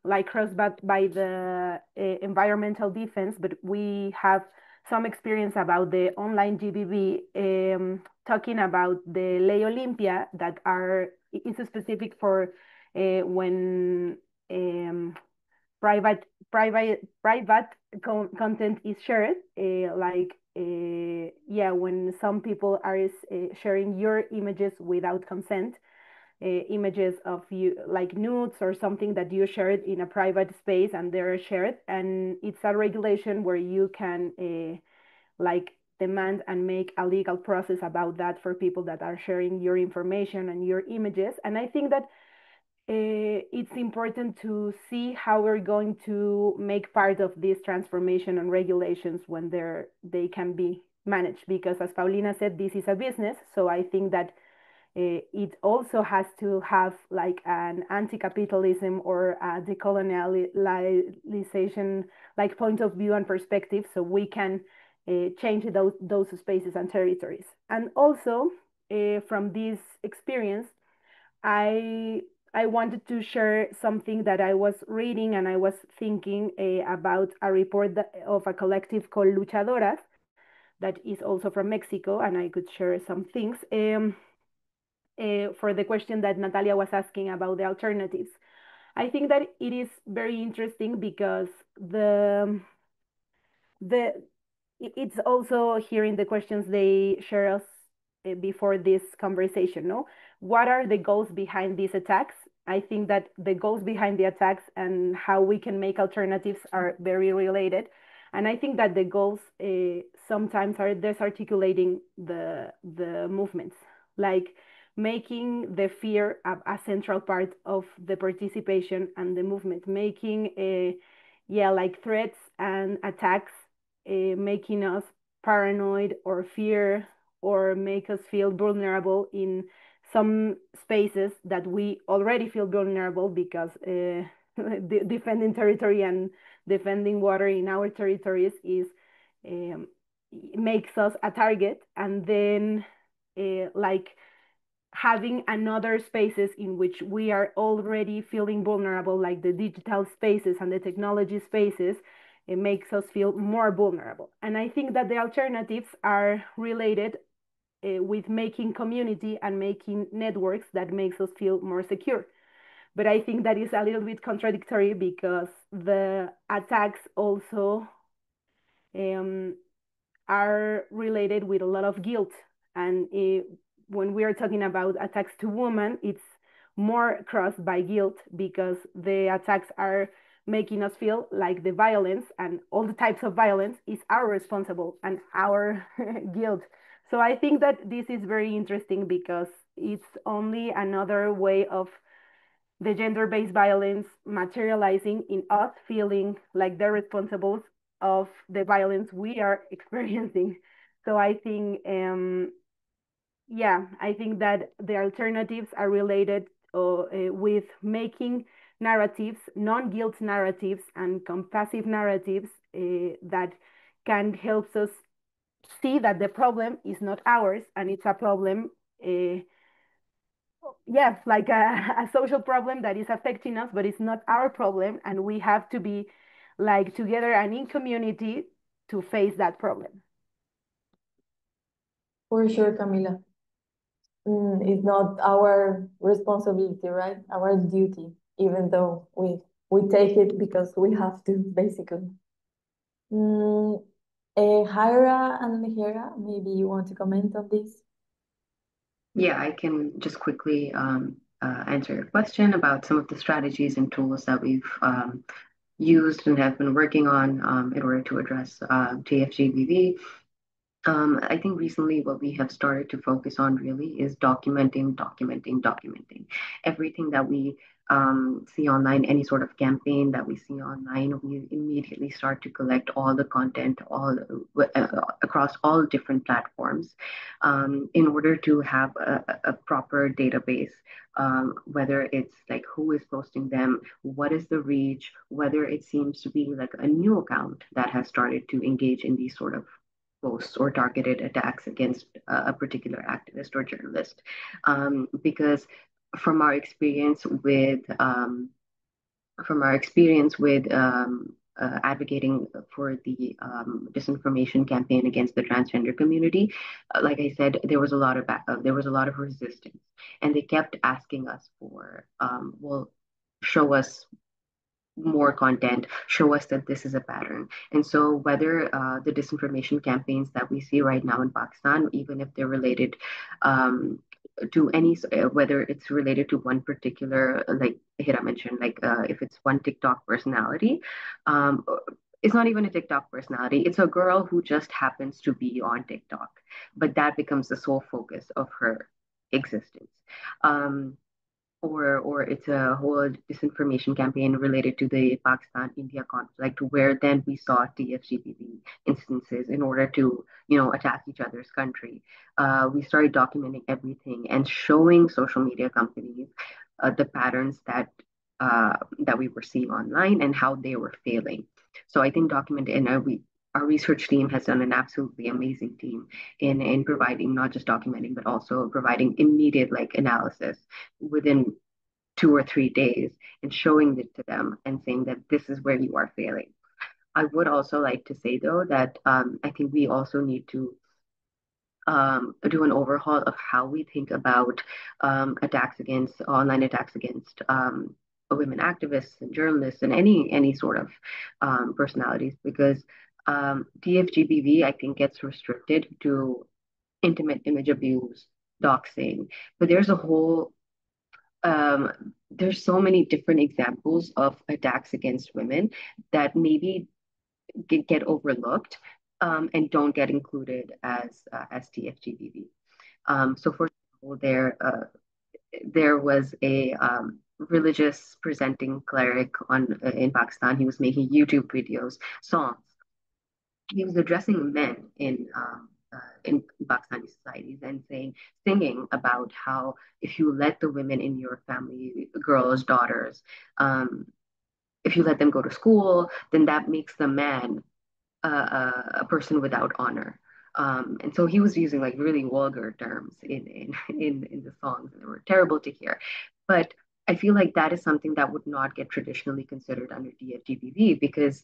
like crossed by the environmental defense, but we have some experience about the online GBV, talking about the Ley Olimpia that is specific for when private content is shared, when some people are sharing your images without consent, images of you like nudes or something that you shared in a private space and they're shared, and it's a regulation where you can like demand and make a legal process about that for people that are sharing your information and your images. And I think that it's important to see how we're going to make part of this transformation and regulations when they can be managed, because as Paulina said, this is a business. So I think that it also has to have like an anti-capitalism or a decolonialization like point of view and perspective, so we can change those spaces and territories. And also from this experience, I wanted to share something that I was reading, and I was thinking about a report of a collective called Luchadoras that is also from Mexico, and I could share some things. For the question that Natalia was asking about the alternatives, I think that it is very interesting because it's also here in the questions they share us before this conversation. No, what are the goals behind these attacks? I think that the goals behind the attacks and how we can make alternatives are very related. And I think that the goals sometimes are disarticulating the movements, like making the fear a central part of the participation and the movement, making like threats and attacks, making us paranoid or fear or make us feel vulnerable in some spaces that we already feel vulnerable, because defending territory and defending water in our territories is makes us a target. And then like having another spaces in which we are already feeling vulnerable, like the digital spaces and the technology spaces, it makes us feel more vulnerable. And I think that the alternatives are related with making community and making networks that makes us feel more secure. But I think that is a little bit contradictory, because the attacks also are related with a lot of guilt. And when we are talking about attacks to women, it's more crossed by guilt, because the attacks are making us feel like the violence and all the types of violence is our responsible and our guilt. So I think that this is very interesting, because it's only another way of the gender-based violence materializing in us feeling like they're responsible of the violence we are experiencing. So I think, I think that the alternatives are related with making narratives, non-guilt narratives and compassive narratives that can help us see that the problem is not ours, and it's a problem, like a social problem that is affecting us, but it's not our problem. And we have to be like together and in community to face that problem. For sure, Camila. It's not our responsibility, right? Our duty, even though we take it because we have to, basically. Hyra and Mejera, maybe you want to comment on this? Yeah, I can just quickly answer your question about some of the strategies and tools that we've used and have been working on in order to address TFGBV. I think recently what we have started to focus on really is documenting. Everything that we see online, any sort of campaign that we see online, we immediately start to collect all the content, across all different platforms, in order to have a proper database. Whether it's like who is posting them, what is the reach, whether it seems to be like a new account that has started to engage in these sort of posts or targeted attacks against a particular activist or journalist. Because from our experience with advocating for the disinformation campaign against the transgender community, like I said, there was a lot of resistance, and they kept asking us for, well, show us more content, show us that this is a pattern. And so whether the disinformation campaigns that we see right now in Pakistan, even if they're related to any, whether it's related to one particular, like Hira mentioned, like if it's one TikTok personality, it's not even a TikTok personality. It's a girl who just happens to be on TikTok, but that becomes the sole focus of her existence. Or it's a whole disinformation campaign related to the Pakistan-India conflict, where then we saw TFGBV instances in order to, attack each other's country. We started documenting everything and showing social media companies the patterns that we were seeing online and how they were failing. So I think our research team has done an absolutely amazing team in providing, not just documenting, but also providing immediate analysis within 2 or 3 days and showing it to them and saying that this is where you are failing. I would also like to say, though, that I think we also need to do an overhaul of how we think about online attacks against women activists and journalists and any sort of personalities, because TFGBV, I think, gets restricted to intimate image abuse, doxing, but there's so many different examples of attacks against women that maybe get overlooked and don't get included as TFGBV. So, for example, there was a religious presenting cleric in Pakistan. He was making YouTube videos, songs. He was addressing men in Pakistani societies and singing about how if you let the women in your family, girls, daughters, if you let them go to school, then that makes the man a person without honor. And so he was using really vulgar terms in the songs, and they were terrible to hear. But I feel like that is something that would not get traditionally considered under DFGBV because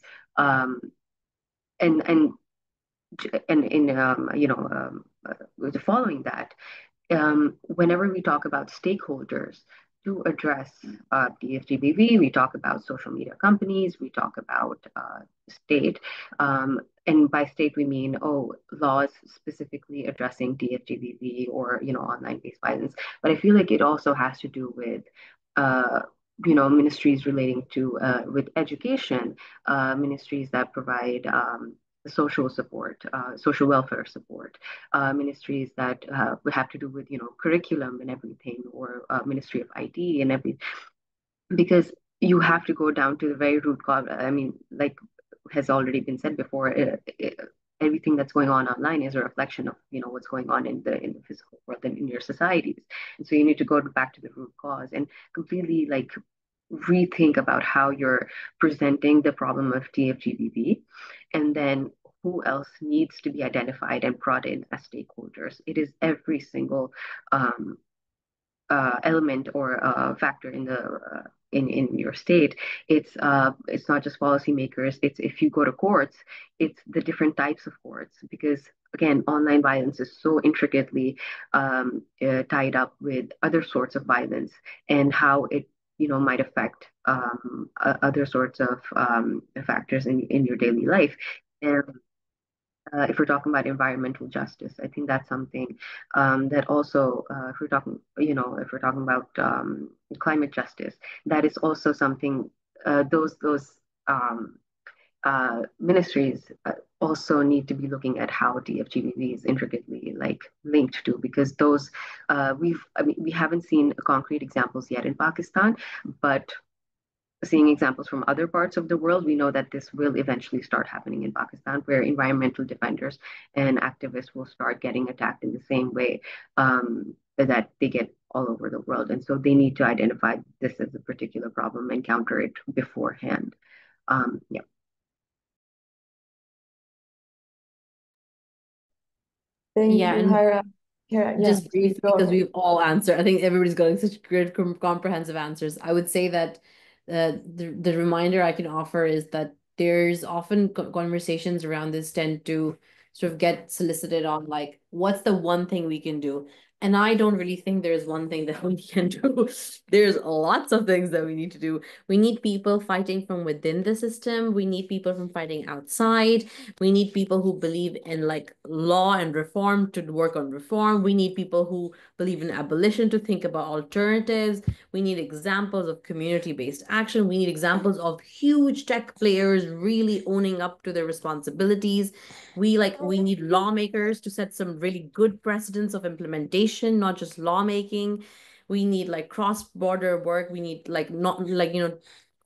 and following that, whenever we talk about stakeholders to address DFGBV, we talk about social media companies, we talk about state, and by state we mean laws specifically addressing DFGBV or online-based violence. But I feel like it also has to do with ministries relating to with education, ministries that provide social support, social welfare support, ministries that have to do with curriculum and everything, or Ministry of IT and everything, because you have to go down to the very root cause. I mean, like has already been said before, everything that's going on online is a reflection of what's going on in the physical world and in your societies, and so you need to go back to the root cause and completely rethink about how you're presenting the problem of TFGBV, and then who else needs to be identified and brought in as stakeholders. It is every single element or factor in your state. It's not just policymakers. It's if you go to courts, it's the different types of courts, because again, online violence is so intricately tied up with other sorts of violence and how it might affect other sorts of factors in your daily life. And if we're talking about environmental justice, I think that's something that also, if we're talking about climate justice, that is also something those um, ministries also need to be looking at how DFGBV is intricately linked to, because those we haven't seen concrete examples yet in Pakistan, but seeing examples from other parts of the world, we know that this will eventually start happening in Pakistan, where environmental defenders and activists will start getting attacked in the same way that they get all over the world. And so they need to identify this as a particular problem and counter it beforehand. Yeah. Thank you, and Hira. Yeah, just please briefly, go because ahead. we've all answered. I think everybody's getting such great comprehensive answers. I would say that the reminder I can offer is that there's often conversations around this tend to sort of get solicited on like, what's the one thing we can do? And I don't really think there's one thing that we can do. There's lots of things that we need to do. We need people fighting from within the system. We need people from fighting outside. We need people who believe in like law and reform to work on reform. We need people who believe in abolition to think about alternatives. We need examples of community-based action. We need examples of huge tech players really owning up to their responsibilities. We need lawmakers to set some really good precedents of implementation, not just lawmaking. We need like cross-border work. We need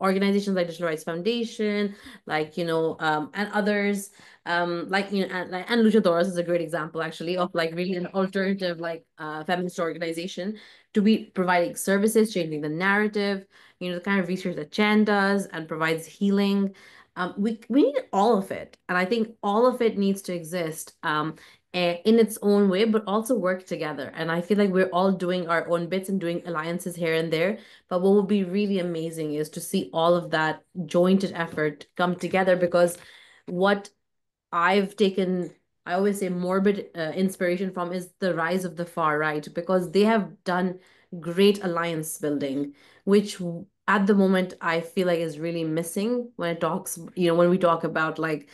organizations like Digital Rights Foundation, and others, and Luchadoras is a great example actually of like really an alternative feminist organization to be providing services, changing the narrative, the kind of research that Chen does and provides healing. We need all of it, and I think all of it needs to exist in its own way, but also work together. And I feel like we're all doing our own bits and doing alliances here and there. But what would be really amazing is to see all of that jointed effort come together, because what I've taken, I always say, morbid inspiration from is the rise of the far right, because they have done great alliance building, which at the moment I feel like is really missing when it talks, when we talk about like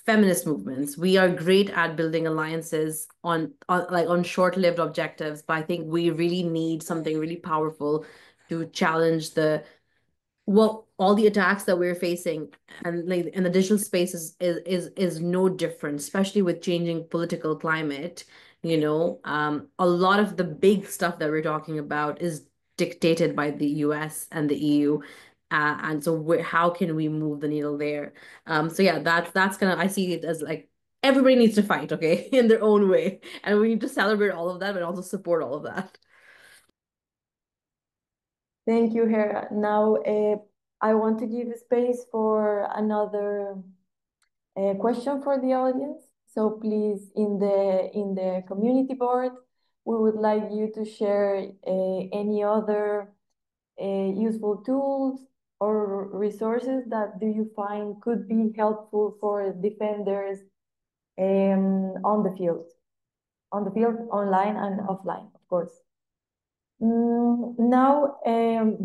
feminist movements. We are great at building alliances on short-lived objectives, but I think we really need something really powerful to challenge all the attacks that we're facing, and like in the digital space is no different, especially with changing political climate. A lot of the big stuff that we're talking about is dictated by the US and the EU. And so how can we move the needle there? So yeah, that's kind of, I see it as like everybody needs to fight, okay, in their own way. And we need to celebrate all of that, but also support all of that. Thank you, Hera. Now, I want to give space for another question for the audience. So please, in the community board, we would like you to share any other useful tools or resources that do you find could be helpful for defenders on the field, online and offline, of course. Now,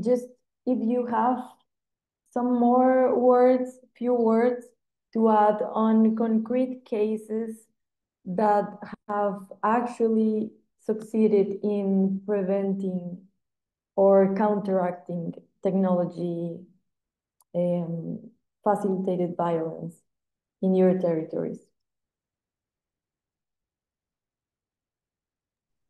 just if you have some more words, few words to add on concrete cases that have actually succeeded in preventing or counteracting technology facilitated violence in your territories.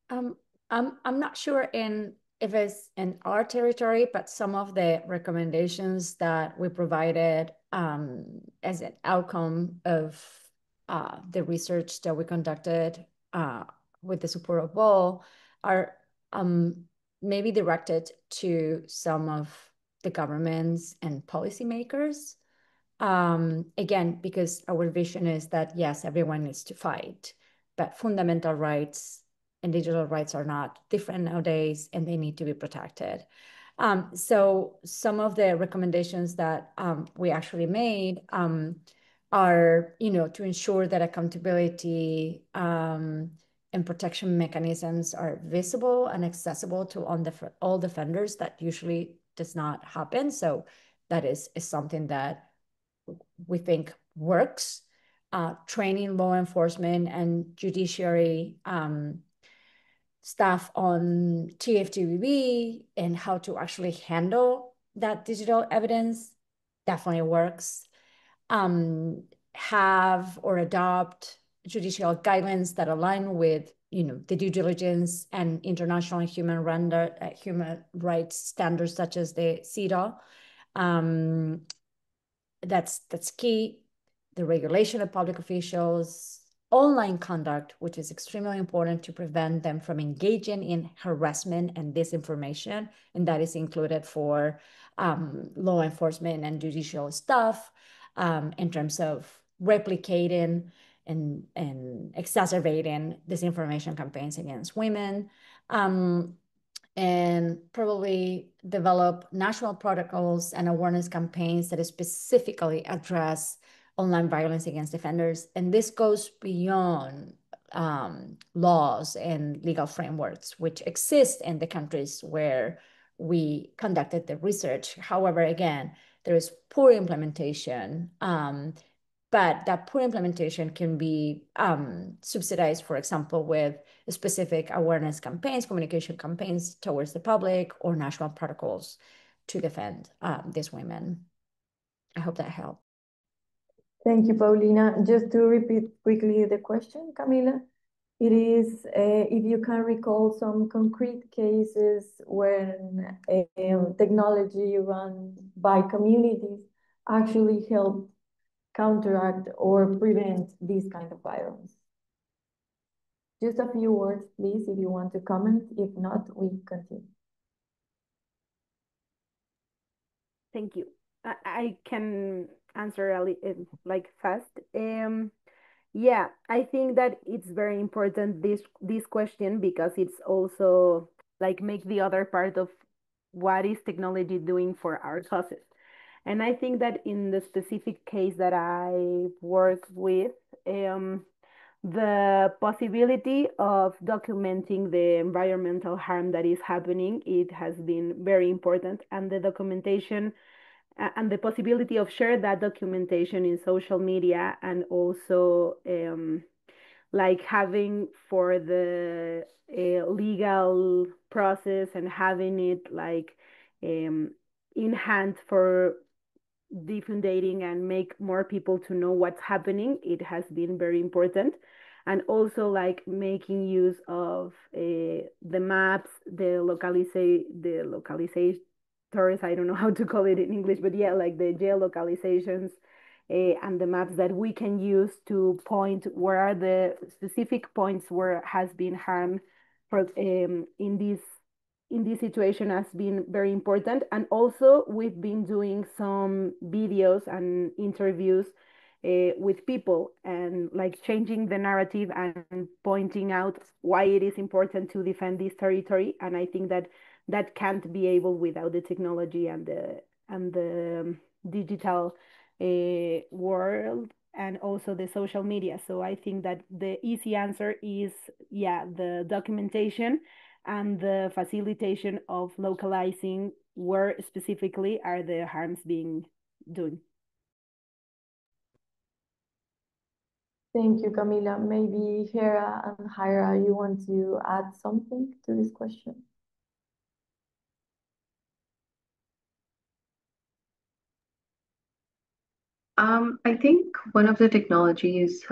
I'm not sure if it's in our territory, but some of the recommendations that we provided as an outcome of the research that we conducted with the support of WERHDs are maybe directed to some of the governments and policymakers. Again, because our vision is that, yes, everyone needs to fight, but fundamental rights and digital rights are not different nowadays, and they need to be protected. So some of the recommendations that we actually made are, to ensure that accountability and protection mechanisms are visible and accessible to all defenders. That usually does not happen. So that is something that we think works. Training law enforcement and judiciary staff on TFTBB and how to actually handle that digital evidence definitely works. Have or adopt judicial guidelines that align with the due diligence and international human rights standards such as the CEDAW. That's key. The regulation of public officials, online conduct, which is extremely important to prevent them from engaging in harassment and disinformation, and that is included for law enforcement and judicial staff in terms of replicating and exacerbating disinformation campaigns against women. And probably develop national protocols and awareness campaigns that specifically address online violence against defenders. And this goes beyond laws and legal frameworks, which exist in the countries where we conducted the research. However, again, there is poor implementation. But that poor implementation can be subsidized, for example, with specific awareness campaigns, communication campaigns towards the public, or national protocols to defend these women. I hope that helped. Thank you, Paulina. Just to repeat quickly the question, Camila, it is if you can recall some concrete cases when technology run by communities actually helped counteract or prevent this kind of violence. Just a few words, please, if you want to comment. If not, we continue. Thank you. I can answer like fast. Yeah, I think that it's very important this question, because it's also like make the other part of what is technology doing for our causes. And I think that in the specific case that I work with, the possibility of documenting the environmental harm that is happening, it has been very important. And the documentation and the possibility of share that documentation in social media, and also like having for the legal process and having it like in hand for diffundating and make more people to know what's happening, it has been very important. And also like making use of the maps, the localization, I don't know how to call it in English, but yeah, like the geolocalizations and the maps that we can use to point where are the specific points where has been harm for in this situation has been very important. And also we've been doing some videos and interviews with people, and like changing the narrative and pointing out why it is important to defend this territory. And I think that that can't be able without the technology and the digital world, and also the social media. So I think that the easy answer is, yeah, the documentation and the facilitation of localizing where specifically are the harms being done. Thank you, Camila. Maybe Hera and Hyra, you want to add something to this question? I think one of the technologies,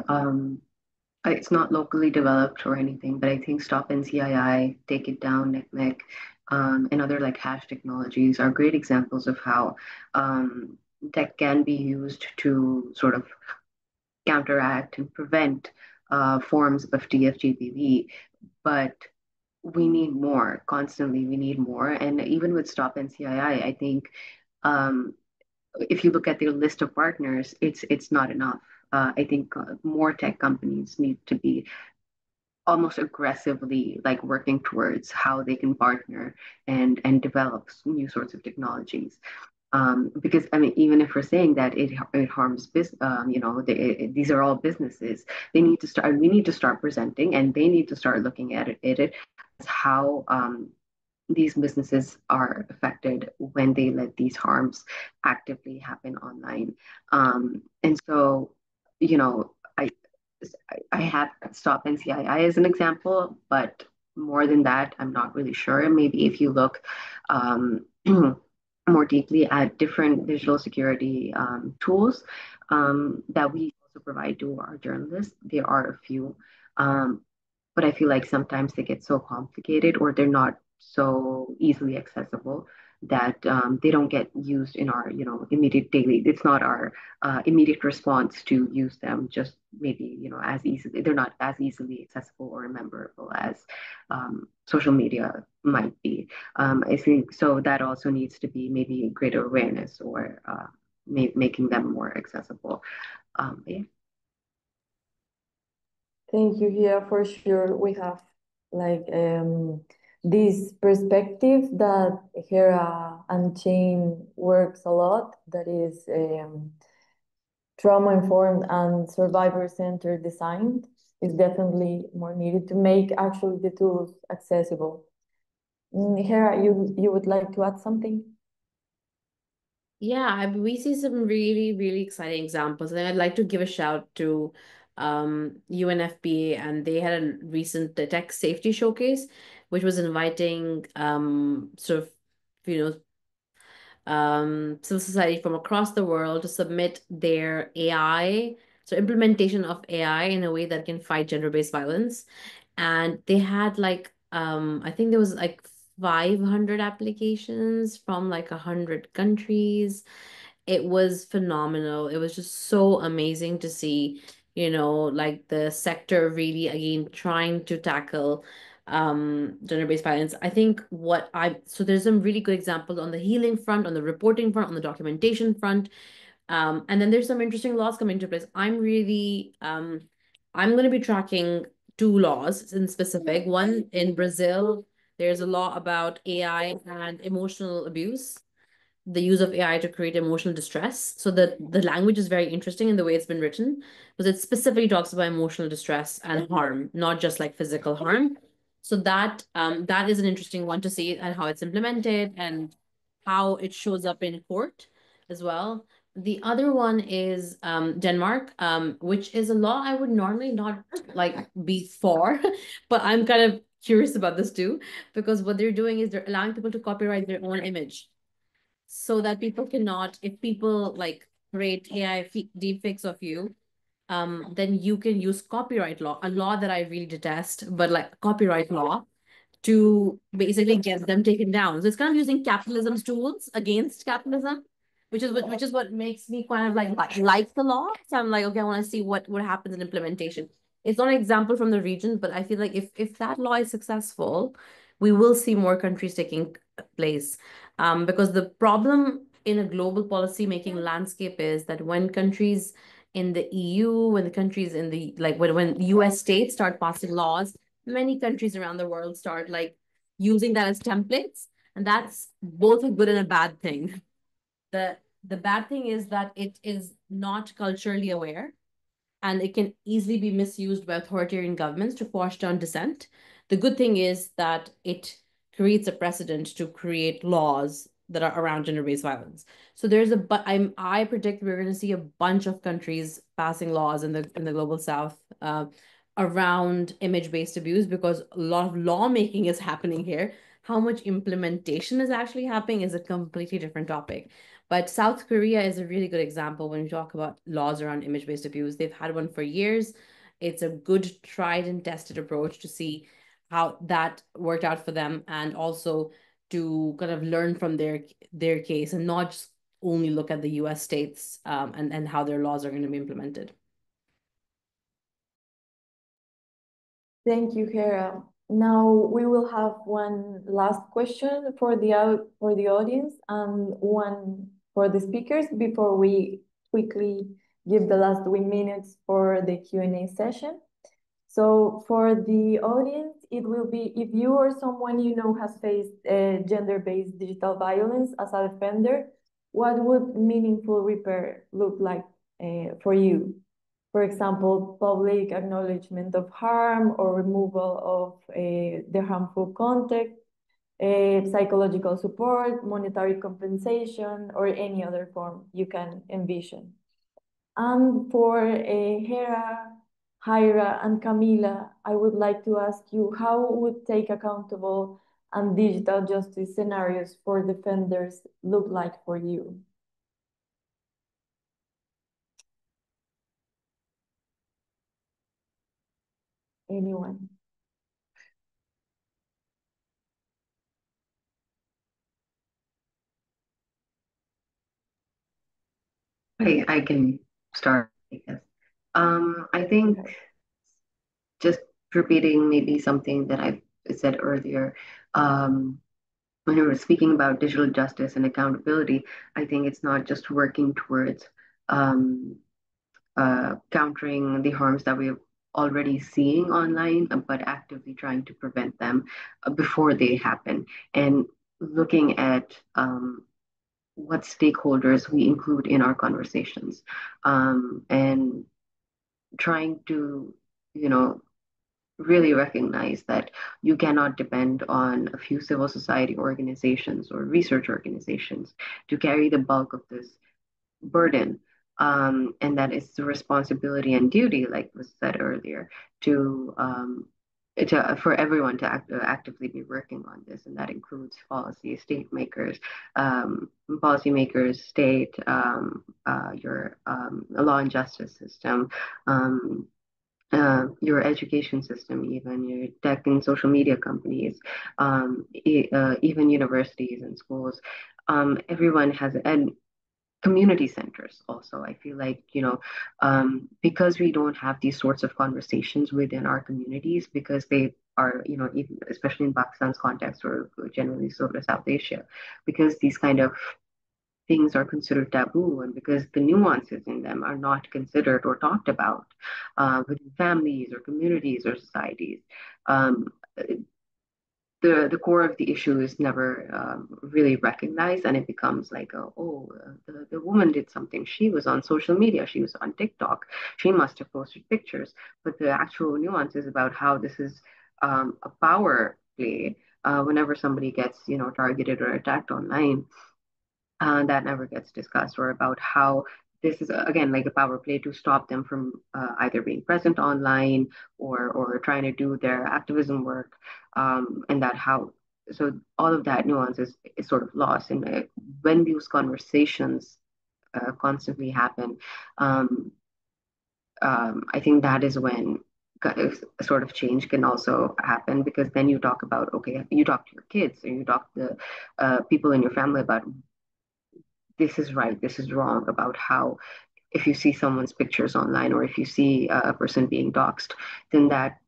it's not locally developed or anything, but I think Stop NCII, Take It Down, NCMEC, and other like hash technologies are great examples of how tech can be used to sort of counteract and prevent forms of TFGPV. But we need more constantly. We need more. And even with Stop NCII, I think if you look at their list of partners, it's not enough. I think more tech companies need to be almost aggressively like working towards how they can partner and develop new sorts of technologies. Because I mean, even if we're saying that it harms these are all businesses. They need to start. We need to start presenting, and they need to start looking at it as how these businesses are affected when they let these harms actively happen online. And so, you know, I have Stop NCII as an example, but more than that, I'm not really sure. Maybe if you look more deeply at different digital security tools that we also provide to our journalists, there are a few. But I feel like sometimes they get so complicated or they're not so easily accessible that they don't get used in our, immediate daily. It's not our immediate response to use them. Just maybe, as easily. They're not as easily accessible or memorable as social media might be. I think so. That also needs to be maybe greater awareness or making them more accessible. Yeah. Thank you. Here for sure we have like this perspective that Hera and Chain works a lot, that is trauma-informed and survivor-centered design is definitely more needed to make actually the tools accessible. Hera, you would like to add something? Yeah, we see some really, really exciting examples. And I'd like to give a shout to UNFPA, and they had a recent tech safety showcase, which was inviting sort of, you know, civil society from across the world to submit their AI, so implementation of AI in a way that can fight gender-based violence. And they had like I think there was like 500 applications from like 100 countries. It was phenomenal. It was just so amazing to see, like the sector really again trying to tackle gender-based violence. I think so there's some really good examples on the healing front, on the reporting front, on the documentation front. And then there's some interesting laws coming into place. I'm going to be tracking two laws in specific. One in Brazil, there's a law about AI and emotional abuse, the use of AI to create emotional distress. So the language is very interesting in the way it's been written, because it specifically talks about emotional distress and harm, not just like physical harm. So that is an interesting one to see and how it's implemented and how it shows up in court as well. The other one is Denmark, which is a law I would normally not like be for, but I'm kind of curious about this too, because what they're doing is they're allowing people to copyright their own image, so that people cannot, if people like create AI deepfakes of you, then you can use copyright law, a law that I really detest, but like copyright law, to basically get them taken down. So it's kind of using capitalism's tools against capitalism, which is what makes me kind of like the law. So I'm like, okay, I want to see what happens in implementation. It's not an example from the region, but I feel like if that law is successful, we will see more countries taking place. Because the problem in a global policy making landscape is that when countries in the EU, when the countries in the when US states start passing laws, many countries around the world start like using that as templates, and that's both a good and a bad thing. The bad thing is that it is not culturally aware, and it can easily be misused by authoritarian governments to quash down dissent. The good thing is that it creates a precedent to create laws that are around gender-based violence. So I predict we're going to see a bunch of countries passing laws in the global south around image-based abuse, because a lot of lawmaking is happening here. How much implementation is actually happening is a completely different topic. But South Korea is a really good example when we talk about laws around image-based abuse. They've had one for years. It's a good tried and tested approach to see how that worked out for them, and also to kind of learn from their case and not just only look at the US states and how their laws are going to be implemented. Thank you, Hera. Now we will have one last question for the audience and one for the speakers before we quickly give the last 3 minutes for the Q&A session. So for the audience, it will be if you or someone you know has faced gender-based digital violence as a defender, what would meaningful repair look like for you? For example, public acknowledgement of harm or removal of the harmful content, psychological support, monetary compensation, or any other form you can envision. And for Hera, Hyra, and Camila, I would like to ask you how would take accountable and digital justice scenarios for defenders look like for you? Anyone? I can start, I guess. I think just repeating maybe something that I said earlier, when we were speaking about digital justice and accountability, I think it's not just working towards um, countering the harms that we're already seeing online, but actively trying to prevent them before they happen, and looking at what stakeholders we include in our conversations, and trying to, you know, really recognize that you cannot depend on a few civil society organizations or research organizations to carry the bulk of this burden. And that it's the responsibility and duty, like was said earlier, to for everyone to actively be working on this, and that includes policymakers, state, your law and justice system, your education system, even your tech and social media companies, even universities and schools. Everyone has, and community centers also. I feel like, because we don't have these sorts of conversations within our communities, because they are, even, especially in Pakistan's context or generally sort of South Asia, because these kind of things are considered taboo, and because the nuances in them are not considered or talked about within families or communities or societies. Um, the core of the issue is never really recognized, and it becomes like, the woman did something. She was on social media. She was on TikTok. She must have posted pictures. But the actual nuance is about how this is a power play. Whenever somebody gets, targeted or attacked online, that never gets discussed, or about how this is again like a power play to stop them from either being present online or trying to do their activism work, and that how so all of that nuance is sort of lost. And when these conversations constantly happen, I think that is when a sort of change can also happen, because then you talk about, okay, you talk to your kids, or you talk to people in your family about this is right, this is wrong, about how if you see someone's pictures online, or if you see a person being doxxed, then that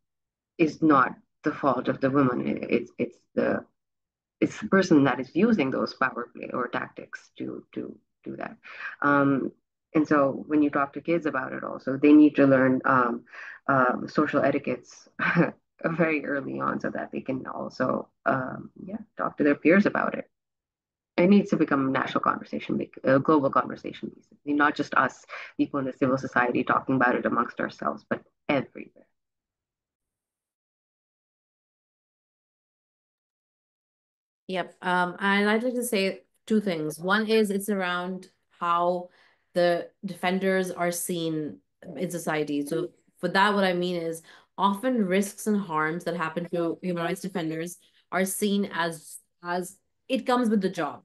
is not the fault of the woman. It's the person that is using those power play or tactics to do that. And so when you talk to kids about it, also they need to learn social etiquettes very early on, so that they can also talk to their peers about it. It needs to become a national conversation, a global conversation, basically, not just us, people in the civil society, talking about it amongst ourselves, but everywhere. Yep. And I'd like to say two things. One is it's around how the defenders are seen in society. So for that, what I mean is often risks and harms that happen to human rights defenders are seen as it comes with the job,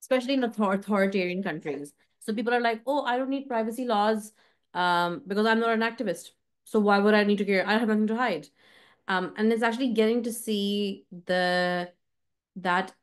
especially in authoritarian countries. So people are like, oh, I don't need privacy laws because I'm not an activist. So why would I need to care? I have nothing to hide. And it's actually getting to see that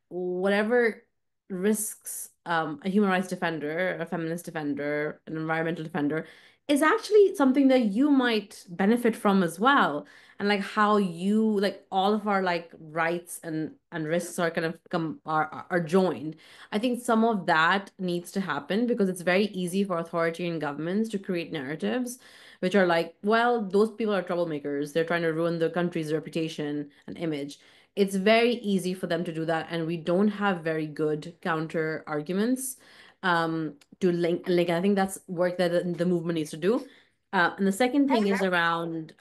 whatever risks a human rights defender, a feminist defender, an environmental defender is actually something that you might benefit from as well. And like how you like all of our like rights and risks are kind of are joined. I think some of that needs to happen because it's very easy for authoritarian governments to create narratives which are like, well, those people are troublemakers. They're trying to ruin the country's reputation and image. It's very easy for them to do that, and we don't have very good counter arguments to link. I think that's work that the movement needs to do. And the second thing is around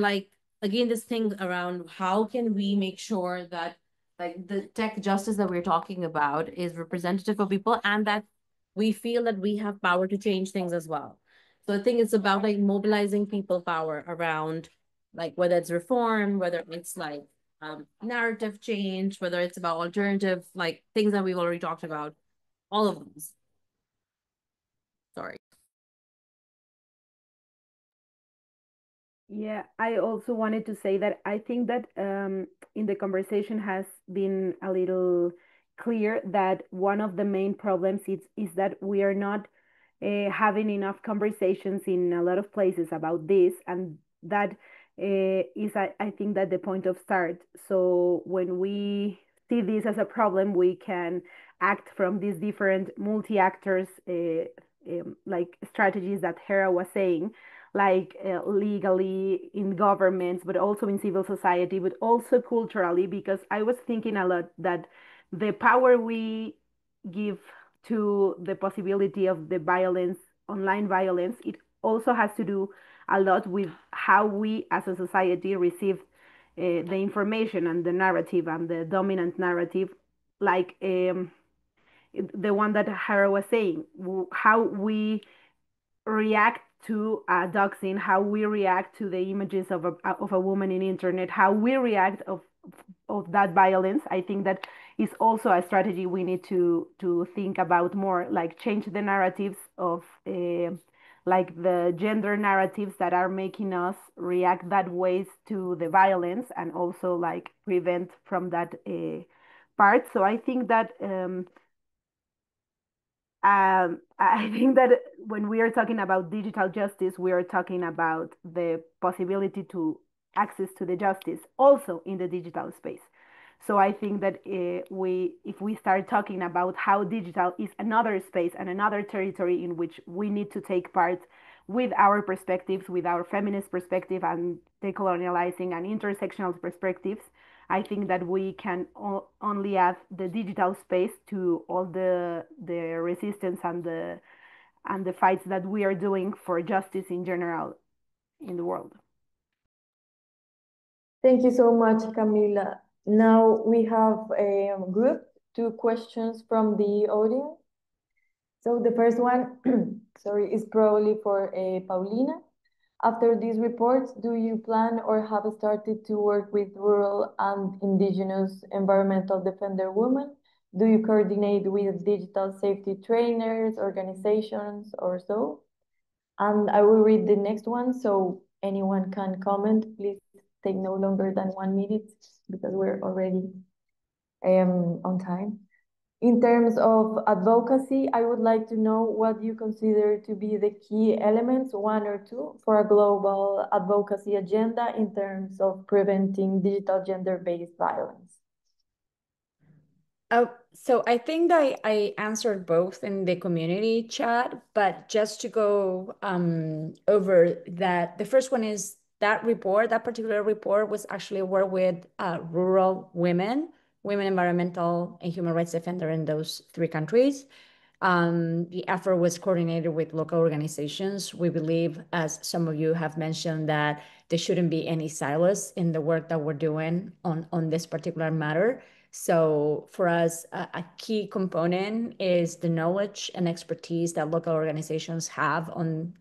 like, again, this thing around how can we make sure that like the tech justice that we're talking about is representative of people, and that we feel that we have power to change things as well. So I think it's about like mobilizing people power around like whether it's reform, whether it's like narrative change, whether it's about alternative like things that we've already talked about, all of those. Sorry. Yeah, I also wanted to say that I think that in the conversation has been a little clear that one of the main problems is that we are not having enough conversations in a lot of places about this, and that is, I think, that the point of start. So when we see this as a problem, we can act from these different multi-actors like strategies that Hera was saying, like legally in governments, but also in civil society, but also culturally, because I was thinking a lot that the power we give to the possibility of the violence, online violence, it also has to do a lot with how we as a society receive the information and the narrative and the dominant narrative, like the one that Hara was saying, how we react to doxing, how we react to the images of a woman in internet, how we react of that violence. I think that is also a strategy we need to think about more, like change the narratives of like the gender narratives that are making us react that ways to the violence, and also like prevent from that part. So I think that I think that when we are talking about digital justice, we are talking about the possibility to access to the justice also in the digital space. So I think that if we start talking about how digital is another space and another territory in which we need to take part with our perspectives, with our feminist perspective and decolonializing and intersectional perspectives, I think that we can only add the digital space to all the resistance and the fights that we are doing for justice in general in the world. Thank you so much, Camila. Now we have grouped 2 questions from the audience. So the first one, sorry, is probably for Paulina. After these reports, do you plan or have started to work with rural and indigenous environmental defender women? Do you coordinate with digital safety trainers, organizations, or so? And I will read the next one, so anyone can comment. Please take no longer than 1 minute because we're already on time. In terms of advocacy, I would like to know what you consider to be the key elements, 1 or 2, for a global advocacy agenda in terms of preventing digital gender-based violence. So I think I answered both in the community chat, but just to go over that, the first one is that report, that particular report was actually work with rural women environmental and human rights defender in those 3 countries. The effort was coordinated with local organizations. We believe, as some of you have mentioned, that there shouldn't be any silos in the work that we're doing on this particular matter. So for us, a key component is the knowledge and expertise that local organizations have on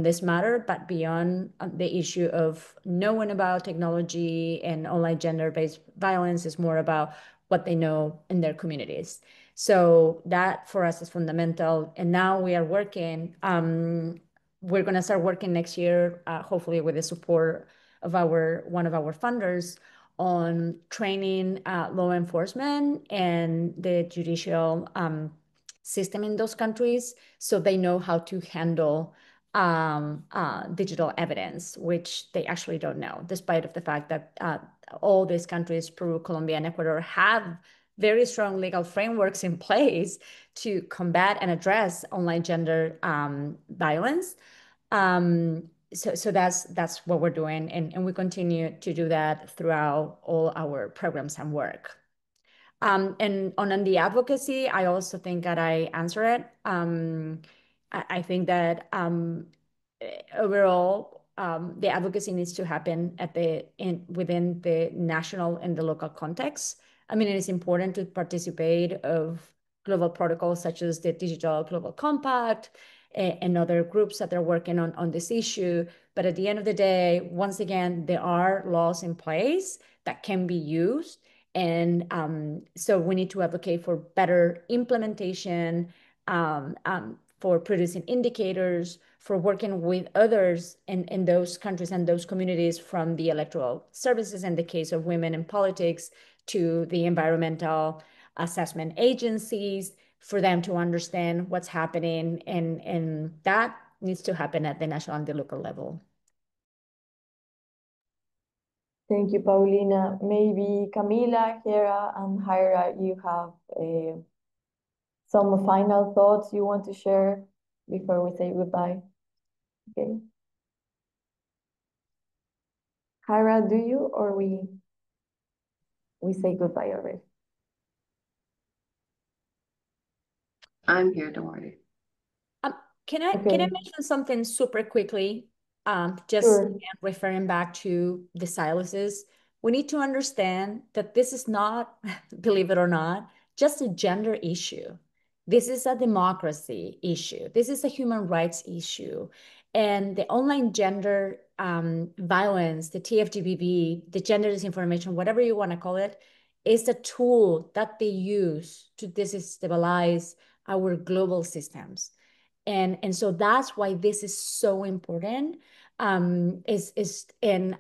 this matter, but beyond the issue of knowing about technology and online gender-based violence is more about what they know in their communities. So that for us is fundamental. And now we are working, we're going to start working next year, hopefully with the support of one of our funders, on training law enforcement and the judicial system in those countries so they know how to handle digital evidence, which they actually don't know, despite of the fact that all these countries, Peru, Colombia, and Ecuador, have very strong legal frameworks in place to combat and address online gender violence. So that's what we're doing, and we continue to do that throughout all our programs and work. And on the advocacy, I also think that I answer it. I think that overall, the advocacy needs to happen within the national and the local context. I mean, it is important to participate of global protocols such as the Digital Global Compact and other groups that are working on this issue. But at the end of the day, once again, there are laws in place that can be used. And so we need to advocate for better implementation, for producing indicators, for working with others in those countries and those communities, from the electoral services in the case of women in politics to the environmental assessment agencies, for them to understand what's happening. And that needs to happen at the national and the local level. Thank you, Paulina. Maybe Camila, Hera, and Jaira, you have some final thoughts you want to share before we say goodbye. Okay. Jaira, do you, or we say goodbye already? I'm here, don't worry. Can I mention something super quickly? Just Sure. referring back to the silences, we need to understand that this is not, believe it or not, just a gender issue. This is a democracy issue. This is a human rights issue. And the online gender violence, the TFGBV, the gender disinformation, whatever you want to call it, is a tool that they use to destabilize our global systems. And so that's why this is so important. And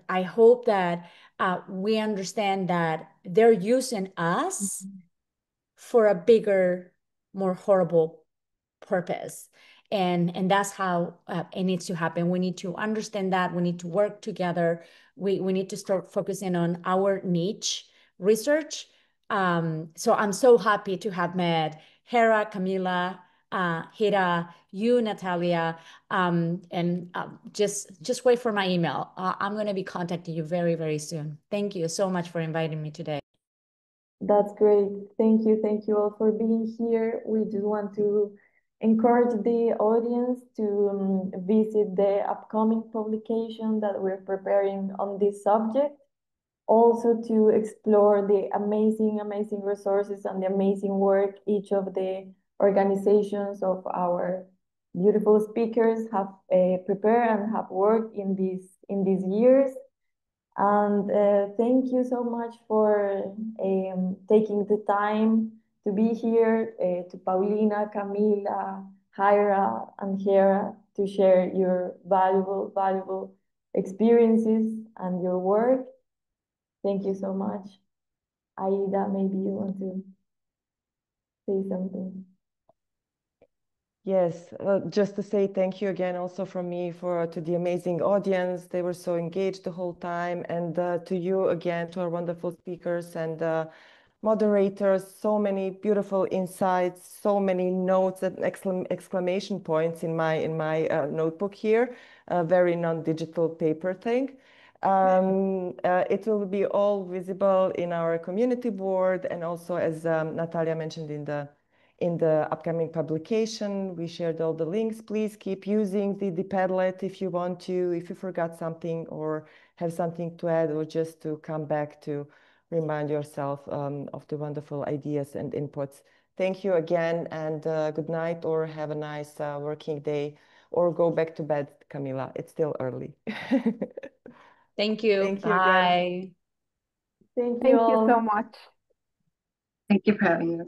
I hope that we understand that they're using us for a bigger, more horrible purpose. And that's how it needs to happen. We need to understand that. We need to work together. We need to start focusing on our niche research. So I'm so happy to have met Hera, Camila, Hera, you, Natalia, and just wait for my email. I'm going to be contacting you very, very soon. Thank you so much for inviting me today. That's great. Thank you all for being here. We just want to encourage the audience to visit the upcoming publication that we're preparing on this subject. Also to explore the amazing resources and the amazing work each of the organizations of our beautiful speakers have prepared and have worked in these years. And thank you so much for taking the time to be here, to Paulina, Camila, Jaira, and Hera, to share your valuable experiences and your work. Thank you so much. Aida, maybe you want to say something. Yes, just to say thank you again also from me to the amazing audience. They were so engaged the whole time. And to you again, to our wonderful speakers and moderators, so many beautiful insights, so many notes and exclamation points in my notebook here, a very non-digital paper thing. It will be all visible in our community board, and also, as Natalia mentioned, in the upcoming publication. We shared all the links. Please keep using the Padlet if you want to, if you forgot something or have something to add, or just to come back to remind yourself of the wonderful ideas and inputs. Thank you again, and good night, or have a nice working day, or go back to bed, Camila. It's still early. Thank you. Thank you Bye. again. Thank you Thank you all. so much. Thank you for having us.